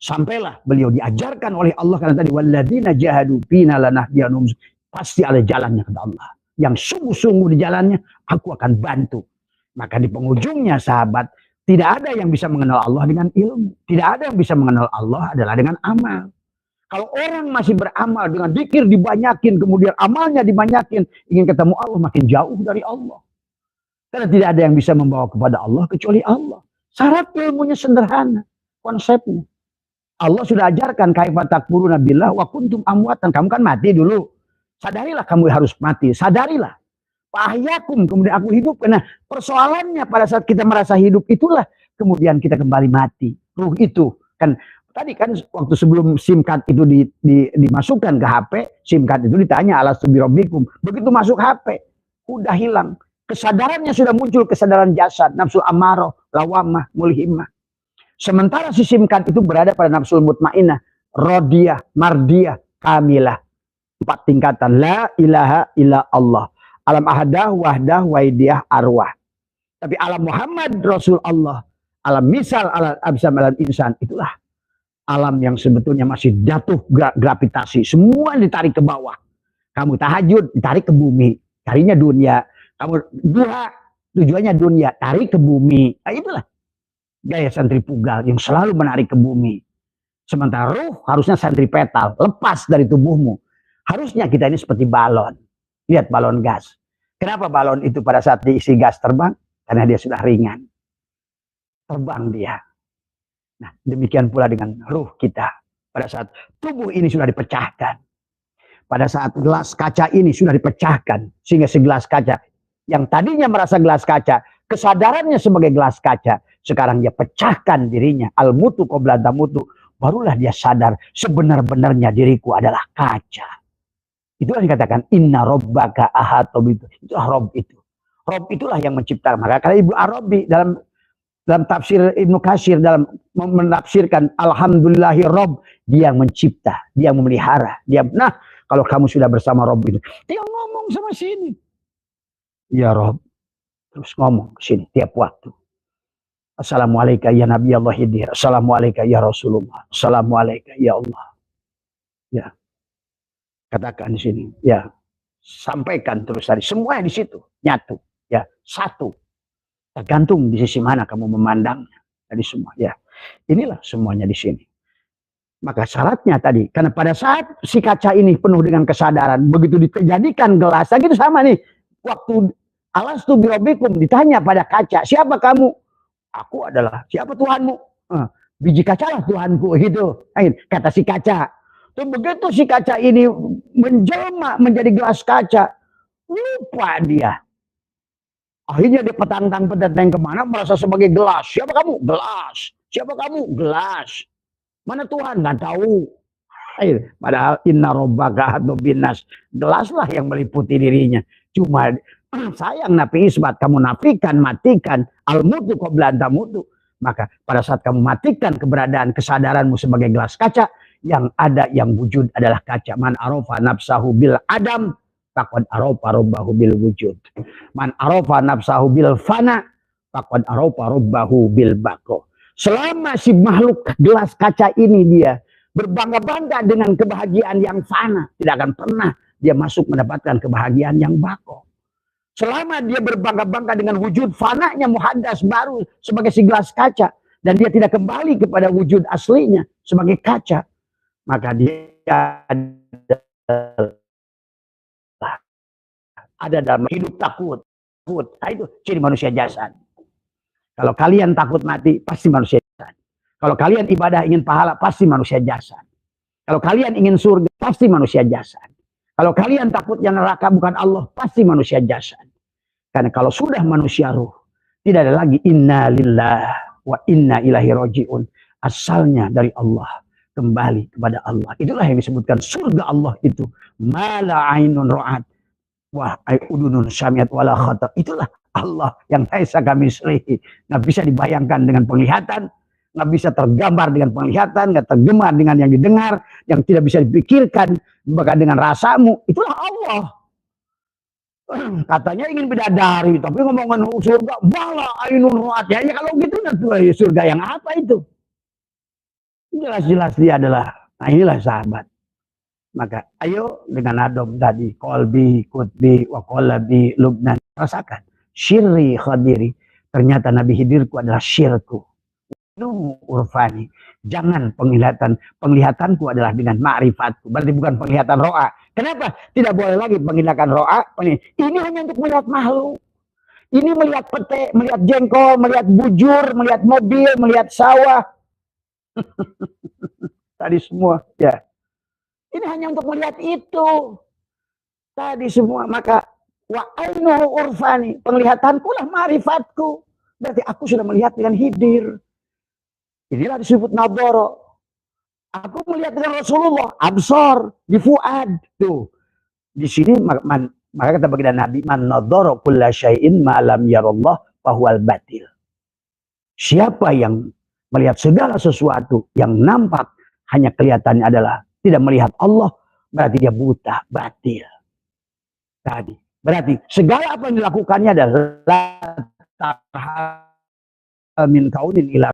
Sampailah beliau diajarkan oleh Allah, karena tadi walladzina jahadu fina lanahdiyannahum, pasti ada jalannya kata Allah. Yang sungguh-sungguh di jalannya aku akan bantu. Maka di penghujungnya sahabat, tidak ada yang bisa mengenal Allah dengan ilmu. Tidak ada yang bisa mengenal Allah adalah dengan amal. Kalau orang masih beramal dengan zikir dibanyakin, kemudian amalnya dibanyakin, ingin ketemu Allah, makin jauh dari Allah. Karena tidak ada yang bisa membawa kepada Allah kecuali Allah. Syarat ilmunya sederhana, konsepnya. Allah sudah ajarkan kaifa takfuruna billah wa kuntum amwatan. Kamu kan mati dulu. Sadarilah kamu harus mati. Sadarilah. Fahyakum, kemudian aku hidup. Karena persoalannya pada saat kita merasa hidup itulah kemudian kita kembali mati. Ruh itu kan tadi kan waktu sebelum SIM card itu dimasukkan ke HP, SIM card itu ditanya alastu birabbikum. Begitu masuk HP, udah hilang. Kesadarannya sudah muncul, kesadaran jasad, nafsu amarah, lawamah, mulhimah. Sementara si SIM card itu berada pada nafsul mutmainah, rodiyah, mardiyah, kamilah. 4 tingkatan. La ilaha illa Allah. Alam ahadah, wahdah, waidiyah, arwah. Tapi alam Muhammad, Rasul Allah. Alam misal, alam absam, alam insan. Itulah alam yang sebetulnya masih jatuh gravitasi. Semua ditarik ke bawah. Kamu tahajud, ditarik ke bumi. Carinya dunia. Kamu duha, tujuannya dunia. Tarik ke bumi. Nah, itulah gaya sentrifugal yang selalu menarik ke bumi. Sementara ruh harusnya sentripetal. Lepas dari tubuhmu. Harusnya kita ini seperti balon. Lihat balon gas. Kenapa balon itu pada saat diisi gas terbang? Karena dia sudah ringan. Terbang dia. Nah, demikian pula dengan ruh kita. Pada saat tubuh ini sudah dipecahkan. Pada saat gelas kaca ini sudah dipecahkan. Sehingga segelas kaca yang tadinya merasa gelas kaca, kesadarannya sebagai gelas kaca, sekarang dia pecahkan dirinya. Al-mutu qabla tamutu. Barulah dia sadar sebenar-benarnya diriku adalah kaca. Itulah dikatakan inna rabbaka ahata bihi. Itulah Rabb itu. Rabb itulah yang menciptakan. Maka kata Ibnu Arabi dalam tafsir Ibnu Katsir dalam menafsirkan alhamdulillahi Rabb, dia yang mencipta, dia yang memelihara. Nah, kalau kamu sudah bersama Rabb itu, dia ngomong sama sini. Ya Rabb. Terus ngomong ke sini tiap waktu. Assalamualaikum ya Nabi Allah Khidir. Assalamualaikum ya Rasulullah. Assalamualaikum ya Allah. Ya. Katakan di sini, ya, sampaikan terus tadi, semua di situ nyatu, ya, satu. Tergantung di sisi mana kamu memandangnya, tadi semua, ya. Inilah semuanya di sini. Maka syaratnya tadi, karena pada saat si kaca ini penuh dengan kesadaran, begitu dijadikan gelas, gitu sama nih. Waktu alastu birabbikum ditanya pada kaca, siapa kamu? Aku adalah siapa Tuhanmu? Biji kacalah Tuhanku, gitu. Kata si kaca. Terus begitu si kaca ini menjelma menjadi gelas kaca, lupa dia. Akhirnya dia petantang kemana, merasa sebagai gelas. Siapa kamu? Gelas. Siapa kamu? Gelas. Mana Tuhan? Nggak tahu. Padahal inna rabbaka ahata binnas. Gelaslah yang meliputi dirinya. Cuma sayang nafi isbat, kamu nafikan, matikan. Al-mutu qabla tamutu. Maka pada saat kamu matikan keberadaan kesadaranmu sebagai gelas kaca, yang ada, yang wujud adalah kaca. Man arofa nafsahu bil adam faqad arafa rabbahu bil wujud. Man arafa nafsahu bil fana faqad arafa rabbahu bil baqa. Selama si makhluk gelas kaca ini dia berbangga-bangga dengan kebahagiaan yang fana, tidak akan pernah dia masuk mendapatkan kebahagiaan yang bako. Selama dia berbangga-bangga dengan wujud fananya muhaddas baru sebagai si gelas kaca, dan dia tidak kembali kepada wujud aslinya sebagai kaca, maka dia ada dalam hidup takut. Nah, itu ciri manusia jasad. Kalau kalian takut mati, pasti manusia jasad. Kalau kalian ibadah ingin pahala, pasti manusia jasad. Kalau kalian ingin surga, pasti manusia jasad. Kalau kalian takutnya neraka bukan Allah, pasti manusia jasad. Karena kalau sudah manusia ruh, tidak ada lagi inna lillah wa inna ilaihi rajiun. Asalnya dari Allah, kembali kepada Allah. Itulah yang disebutkan surga Allah itu. Mala ainun ra'at wa udunun samiat wala khata. Itulah Allah yang laisa kamislihi. Nggak bisa dibayangkan dengan penglihatan, nggak bisa tergambar dengan penglihatan, nggak tergemar dengan yang didengar, yang tidak bisa dipikirkan bahkan dengan rasamu. Itulah Allah. Katanya ingin bidadari, tapi ngomongin surga, bala ainun ru'at. Ya kalau gitu nanti surga yang apa itu? Jelas-jelas dia adalah, nah inilah sahabat. Maka ayo dengan adab tadi, kolbi, kutbi, wakolabi, lubnan. Rasakan, syirri khadiri. Ternyata Nabi Khidirku adalah syirku. Urfani. Jangan penglihatanku adalah dengan ma'rifatku. Berarti bukan penglihatan ro'a. Kenapa? Tidak boleh lagi penglihatan ro'a. Ini hanya untuk melihat makhluk. Ini melihat pete, melihat jengkol, melihat bujur, melihat mobil, melihat sawah. Tadi semua, ya. Ini hanya untuk melihat itu. Tadi semua, maka wa ainuhu urfani, penglihatanku lah ma'rifatku. Berarti aku sudah melihat dengan Khidir. Inilah disebut nadhara. Aku melihat dengan Rasulullah, absar, di fuad. Tuh. Di sini maka kata baginda Nabi, man nadhara kulla syai'in ma lam yarallah fahuwal batil. Siapa yang melihat segala sesuatu yang nampak hanya kelihatannya adalah tidak melihat Allah, berarti dia buta, batil. Tadi. Berarti segala apa yang dilakukannya adalah min kaunin ila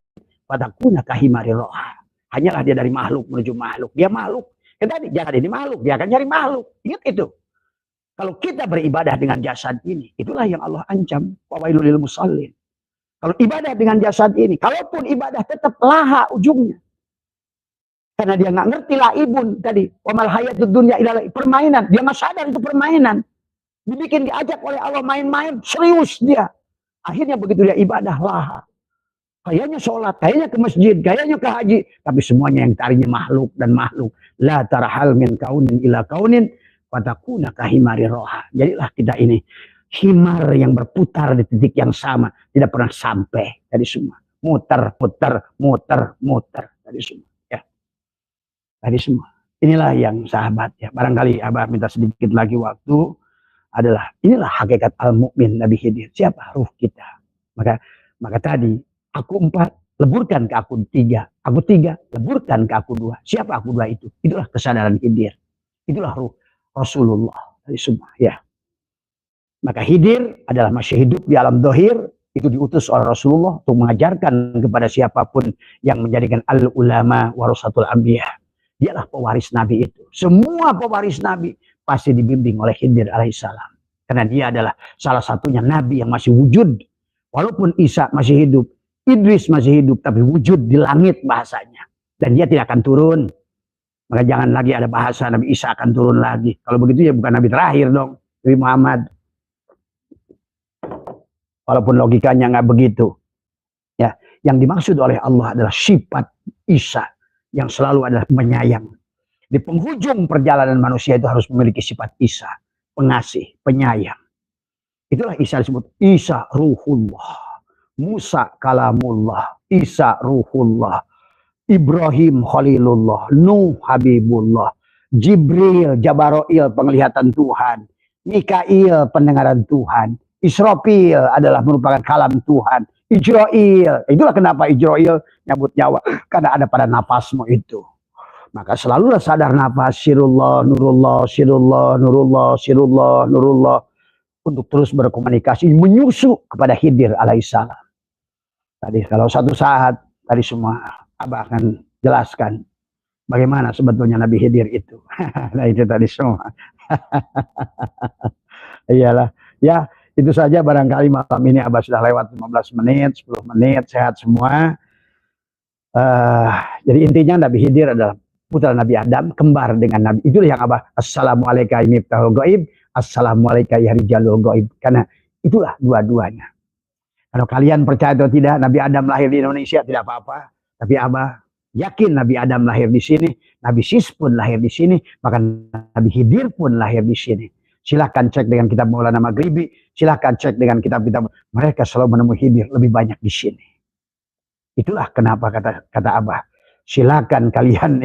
fatakuna kahimari roha. Hanyalah dia dari makhluk menuju makhluk. Dia makhluk. Tadi jangan ini makhluk, dia akan nyari makhluk. Ingat itu. Kalau kita beribadah dengan jasad ini, itulah yang Allah ancam. Wawailul lil musallin. Kalau ibadah dengan jasad ini, kalaupun ibadah tetap laha ujungnya. Karena dia nggak ngerti laibun tadi. Wamal hayatud dunya illa permainan. Dia nggak sadar itu permainan. Dibikin diajak oleh Allah main-main, serius dia. Akhirnya begitu dia ibadah laha. Kayaknya sholat, kayaknya ke masjid, kayaknya ke haji. Tapi semuanya yang tarinya makhluk dan makhluk. La tarhal min kaunin ila kaunin. Fatakuna kahimari roha. Jadilah kita ini. Himar yang berputar di titik yang sama. Tidak pernah sampai. Tadi semua. Muter, puter, muter, muter. Tadi semua. Ya. Tadi semua. Inilah yang sahabat. Ya. Barangkali Abah minta sedikit lagi waktu. Inilah hakikat al-mu'min Nabi Khidir. Siapa? Ruh kita. Maka tadi. Aku 4, leburkan ke aku 3. Aku 3, leburkan ke aku 2. Siapa aku 2 itu? Itulah kesadaran Khidir. Itulah ruh Rasulullah. Dari semua. Ya. Maka Khidir adalah masih hidup di alam dohir. Itu diutus oleh Rasulullah untuk mengajarkan kepada siapapun yang menjadikan al-ulama warasatul anbiya. Dialah pewaris Nabi itu. Semua pewaris Nabi pasti dibimbing oleh Khidir alaihissalam. Karena dia adalah salah satunya Nabi yang masih wujud. Walaupun Isa masih hidup. Idris masih hidup, tapi wujud di langit bahasanya. Dan dia tidak akan turun. Maka jangan lagi ada bahasa Nabi Isa akan turun lagi. Kalau begitu ya bukan Nabi terakhir dong. Nabi Muhammad. Walaupun logikanya nggak begitu. Ya, yang dimaksud oleh Allah adalah sifat Isa. Yang selalu adalah penyayang. Di penghujung perjalanan manusia itu harus memiliki sifat Isa. Pengasih, penyayang. Itulah Isa disebut Isa Ruhullah. Musa kalamullah, Isa ruhullah, Ibrahim khalilullah, Nuh habibullah, Jibril Jabaroil penglihatan Tuhan, Mikail pendengaran Tuhan, Israfil adalah merupakan kalam Tuhan, Ijrail, itulah kenapa Ijrail nyabut nyawa, karena ada pada nafasmu itu. Maka selalulah sadar nafas, sirullah, nurullah, sirullah, nurullah, sirullah, nurullah, untuk terus berkomunikasi, menyusu kepada Khidir alaihissalam. Tadi kalau satu saat, tadi semua Abah akan jelaskan bagaimana sebetulnya Nabi Khidir itu. Nah itu tadi semua. Iyalah, ya itu saja barangkali malam ini Abah sudah lewat 15 menit, 10 menit, sehat semua. Jadi intinya Nabi Khidir adalah putra Nabi Adam, kembar dengan Nabi. Itulah yang Abah, assalamualaikum miftahul ghaib, assalamualaikum ya rijalul ghaib. Karena itulah dua-duanya. Kalau kalian percaya atau tidak, Nabi Adam lahir di Indonesia tidak apa-apa. Tapi Abah yakin Nabi Adam lahir di sini, Nabi Sis pun lahir di sini, bahkan Nabi Khidir pun lahir di sini. Silahkan cek dengan kitab Maulana Maghribi, silahkan cek dengan kitab-kitab. Mereka selalu menemui Khidir lebih banyak di sini. Itulah kenapa kata Abah, silakan kalian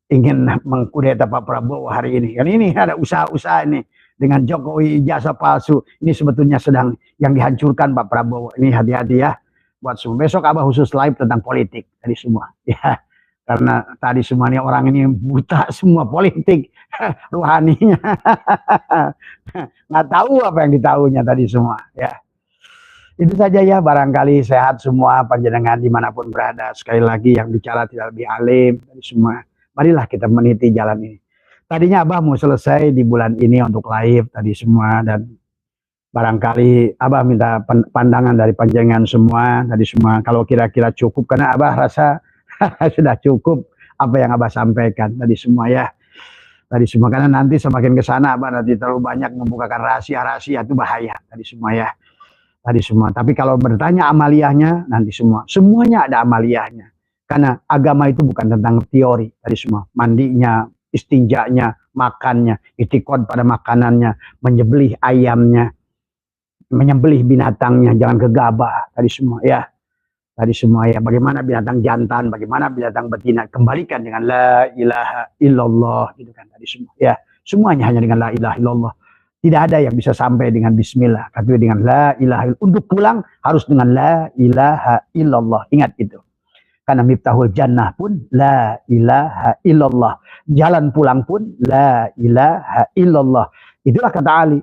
ingin mengkudeta Pak Prabowo hari ini. Kan ini ada usaha-usaha ini. Dengan Jokowi ijazah palsu, ini sebetulnya sedang yang dihancurkan Pak Prabowo. Ini hati-hati ya buat semua. Besok Abah khusus live tentang politik tadi semua ya, karena tadi semuanya orang ini buta semua politik rohaninya. Nggak tahu apa yang ditahunya tadi semua ya. Itu saja ya, barangkali sehat semua panjenengan dimanapun berada. Sekali lagi yang bicara tidak lebih alim tadi semua, marilah kita meniti jalan ini. Tadinya Abah mau selesai di bulan ini untuk live tadi semua, dan barangkali Abah minta pandangan dari panjenengan semua tadi semua. Kalau kira-kira cukup, karena Abah rasa sudah cukup apa yang Abah sampaikan tadi semua ya. Tadi semua, karena nanti semakin ke sana Abah nanti terlalu banyak membukakan rahasia-rahasia, itu bahaya tadi semua ya. Tadi semua. Tapi kalau bertanya amaliyahnya nanti semuanya ada amaliyahnya. Karena agama itu bukan tentang teori tadi semua. Mandinya, istinjanya, makannya, itikad pada makanannya, menyembelih ayamnya, menyembelih binatangnya, jangan gegabah tadi semua ya. Tadi semua ya, bagaimana binatang jantan, bagaimana binatang betina, kembalikan dengan la ilaha illallah gitu kan tadi semua ya. Semuanya hanya dengan la ilaha illallah. Tidak ada yang bisa sampai dengan bismillah, tapi dengan la ilaha illallah. Untuk pulang harus dengan la ilaha illallah. Ingat itu. Karena miftahul jannah pun la ilaha illallah. Jalan pulang pun la ilaha illallah. Itulah kata Ali.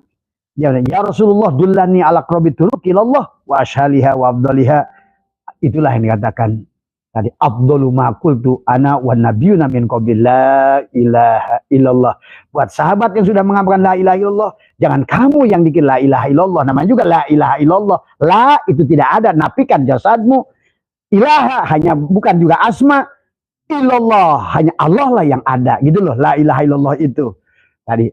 Ya Rasulullah dullani ala qurbi turuq ilallah wa ashaliha wa afdaliha. Itulah yang dikatakan tadi, afdalu ma qultu ana wa nabiyyuna min qabli la ilaha illallah. Buat sahabat yang sudah mengamalkan la ilaha illallah, jangan kamu yang bikin la ilaha illallah. Namanya juga la ilaha illallah. La itu tidak ada, nafikan jasadmu. Ilaha hanya bukan juga asma, illallah hanya Allah lah yang ada gitu loh. La ilaha illallah itu tadi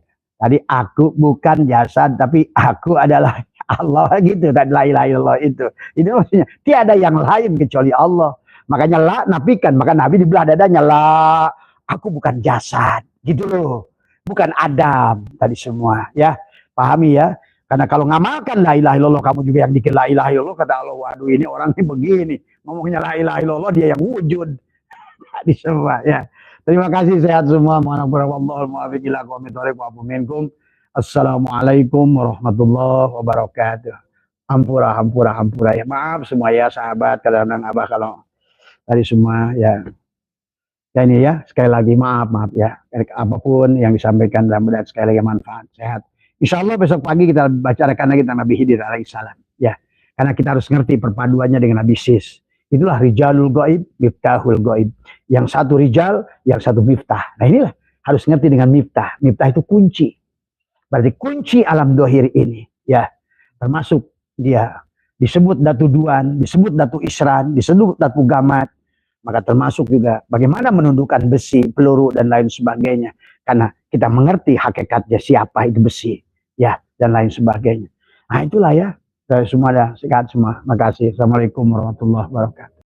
aku bukan jasad tapi aku adalah Allah gitu. Dan la ilaha illallah itu maksudnya tiada yang lain kecuali Allah. Makanya la nafikan, maka Nabi dibelah dadanya, la aku bukan jasad gitu loh, bukan Adam tadi semua ya. Pahami ya. Karena kalau ngamalkan la ilaha illallah, kamu juga yang bikin la ilaha illallah, kata Allah, waduh ini orang ini begini, ngomongnya la ilaha illallah dia yang wujud. Tadi semua ya. Terima kasih, sehat semua. Assalamualaikum warahmatullahi wabarakatuh. Hampura ya. Maaf semua ya sahabat, kadang-kadang Abah kalau tadi semua ya. Ya ini ya, sekali lagi maaf ya. Apapun yang disampaikan mudah-mudahan sekali lagi manfaat, sehat. Insya Allah besok pagi kita bicarakan lagi tentang Nabi Khidir alaihissalam ya, karena kita harus ngerti perpaduannya dengan Nabi Sis. Itulah rijalul ghaib, miftahul ghaib. Yang satu rijal, yang satu miftah. Nah inilah harus ngerti dengan miftah. Miftah itu kunci. Berarti kunci alam dohir ini ya, termasuk dia disebut datu duan, disebut datu isran, disebut datu gamat. Maka termasuk juga bagaimana menundukkan besi, peluru dan lain sebagainya. Karena kita mengerti hakikatnya siapa itu besi. Ya, dan lain sebagainya. Nah itulah ya, semua dah sehat semua. Makasih. Assalamualaikum warahmatullahi wabarakatuh.